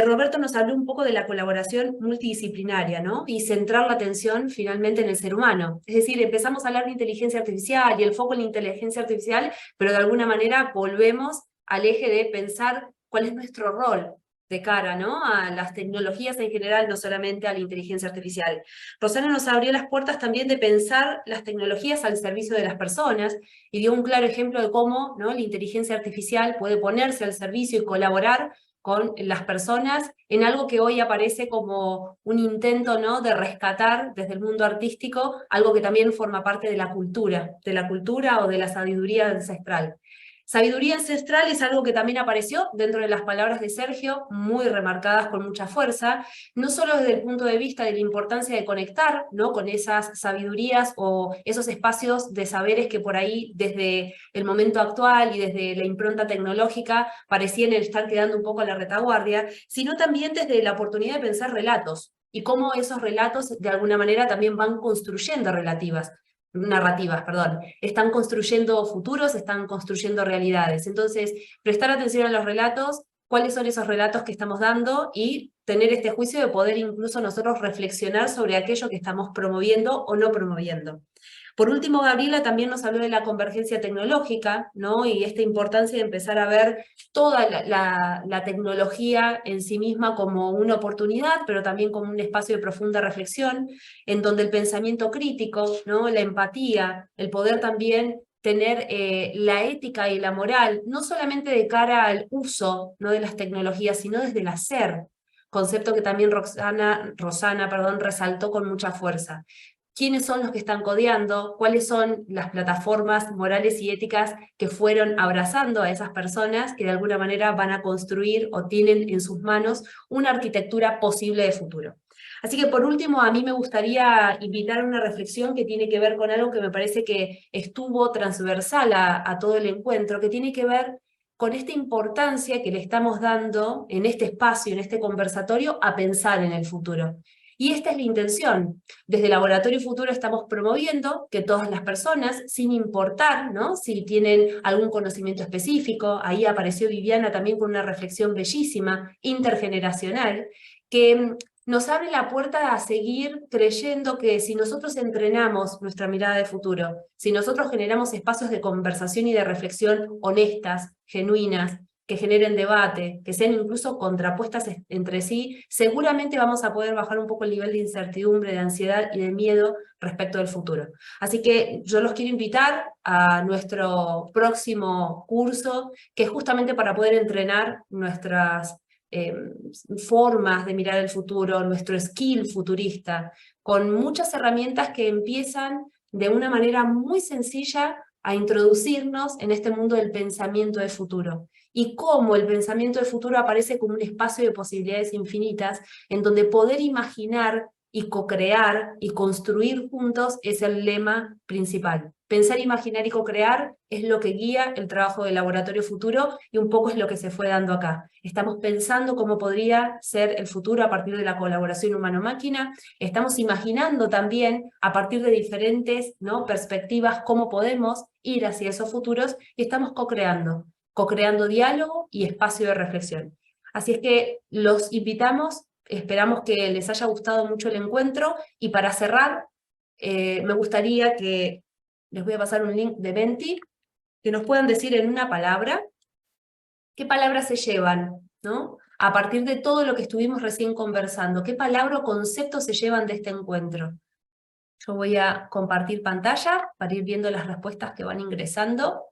S1: Roberto nos habló un poco de la colaboración multidisciplinaria, ¿no? Y centrar la atención finalmente en el ser humano. Es decir, empezamos a hablar de inteligencia artificial y el foco en la inteligencia artificial, pero de alguna manera volvemos al eje de pensar cuál es nuestro rol de cara, ¿no?, a las tecnologías en general, no solamente a la inteligencia artificial. Rosana nos abrió las puertas también de pensar las tecnologías al servicio de las personas y dio un claro ejemplo de cómo, ¿no?, la inteligencia artificial puede ponerse al servicio y colaborar con las personas en algo que hoy aparece como un intento, ¿no?, de rescatar desde el mundo artístico algo que también forma parte de la cultura o de la sabiduría ancestral. Sabiduría ancestral es algo que también apareció dentro de las palabras de Sergio, muy remarcadas con mucha fuerza, no solo desde el punto de vista de la importancia de conectar, ¿no?, con esas sabidurías o esos espacios de saberes que por ahí desde el momento actual y desde la impronta tecnológica parecían estar quedando un poco a la retaguardia, sino también desde la oportunidad de pensar relatos y cómo esos relatos de alguna manera también van construyendo narrativas, están construyendo futuros, están construyendo realidades. Entonces, prestar atención a los relatos, cuáles son esos relatos que estamos dando y tener este juicio de poder incluso nosotros reflexionar sobre aquello que estamos promoviendo o no promoviendo. Por último, Gabriela también nos habló de la convergencia tecnológica, ¿no?, y esta importancia de empezar a ver toda la tecnología en sí misma como una oportunidad, pero también como un espacio de profunda reflexión, en donde el pensamiento crítico, ¿no?, la empatía, el poder también tener la ética y la moral, no solamente de cara al uso, ¿no?, de las tecnologías, sino desde el hacer, concepto que también Rosana, resaltó con mucha fuerza. ¿Quiénes son los que están codeando? ¿Cuáles son las plataformas morales y éticas que fueron abrazando a esas personas que de alguna manera van a construir o tienen en sus manos una arquitectura posible de futuro? Así que por último, a mí me gustaría invitar a una reflexión que tiene que ver con algo que me parece que estuvo transversal a todo el encuentro, que tiene que ver con esta importancia que le estamos dando en este espacio, en este conversatorio, a pensar en el futuro. Y esta es la intención. Desde Laboratorio Futuro estamos promoviendo que todas las personas, sin importar, ¿no?, si tienen algún conocimiento específico, ahí apareció Viviana también con una reflexión bellísima, intergeneracional, que nos abre la puerta a seguir creyendo que si nosotros entrenamos nuestra mirada de futuro, si nosotros generamos espacios de conversación y de reflexión honestas, genuinas, que generen debate, que sean incluso contrapuestas entre sí, seguramente vamos a poder bajar un poco el nivel de incertidumbre, de ansiedad y de miedo respecto del futuro. Así que yo los quiero invitar a nuestro próximo curso, que es justamente para poder entrenar nuestras formas de mirar el futuro, nuestro skill futurista, con muchas herramientas que empiezan de una manera muy sencilla a introducirnos en este mundo del pensamiento de futuro. Y cómo el pensamiento de futuro aparece como un espacio de posibilidades infinitas, en donde poder imaginar y co-crear y construir juntos es el lema principal. Pensar, imaginar y co-crear es lo que guía el trabajo del Laboratorio Futuro y un poco es lo que se fue dando acá. Estamos pensando cómo podría ser el futuro a partir de la colaboración humano-máquina, estamos imaginando también a partir de diferentes, ¿no?, perspectivas cómo podemos ir hacia esos futuros y estamos co-creando diálogo y espacio de reflexión. Así es que los invitamos, esperamos que les haya gustado mucho el encuentro, y para cerrar, me gustaría que les voy a pasar un link de Menti, que nos puedan decir en una palabra, qué palabras se llevan, ¿no?, a partir de todo lo que estuvimos recién conversando, qué palabra o concepto se llevan de este encuentro. Yo voy a compartir pantalla para ir viendo las respuestas que van ingresando.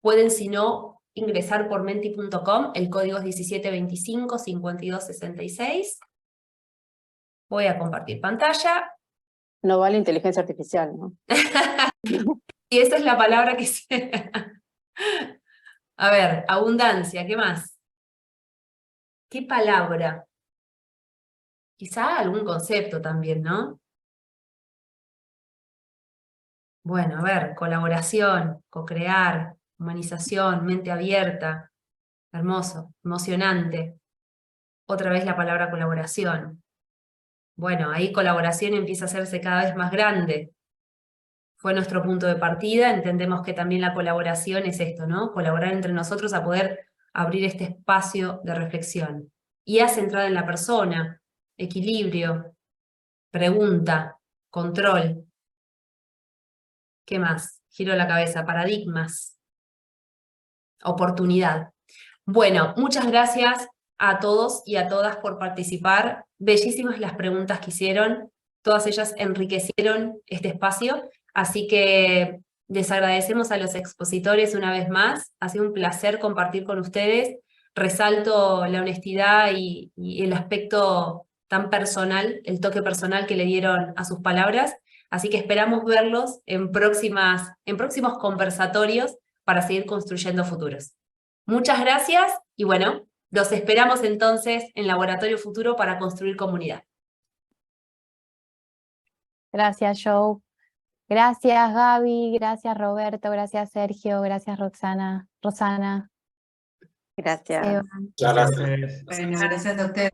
S1: Pueden, si no, ingresar por menti.com, el código es 1725-5266. Voy a compartir pantalla.
S6: No vale inteligencia artificial, ¿no?
S1: Y esa es la palabra que se... A ver, abundancia, ¿qué más? ¿Qué palabra? Quizá algún concepto también, ¿no? Bueno, a ver, colaboración, co-crear, humanización, mente abierta, hermoso, emocionante. Otra vez la palabra colaboración. Bueno, ahí colaboración empieza a hacerse cada vez más grande. Fue nuestro punto de partida, entendemos que también la colaboración es esto, ¿no? Colaborar entre nosotros a poder abrir este espacio de reflexión. IA centrada en la persona, equilibrio, pregunta, control. ¿Qué más? Giro la cabeza, paradigmas, oportunidad. Bueno, muchas gracias a todos y a todas por participar. Bellísimas las preguntas que hicieron, todas ellas enriquecieron este espacio, así que les agradecemos a los expositores una vez más. Ha sido un placer compartir con ustedes. Resalto la honestidad y el aspecto tan personal, el toque personal que le dieron a sus palabras, así que esperamos verlos en próximos conversatorios para seguir construyendo futuros. Muchas gracias y bueno, los esperamos entonces en Laboratorio Futuro para construir comunidad.
S8: Gracias, Joe. Gracias, Gaby. Gracias, Roberto. Gracias, Sergio. Gracias, Rosana.
S6: Gracias.
S8: Eva.
S3: Muchas gracias.
S4: Bueno, gracias a ustedes.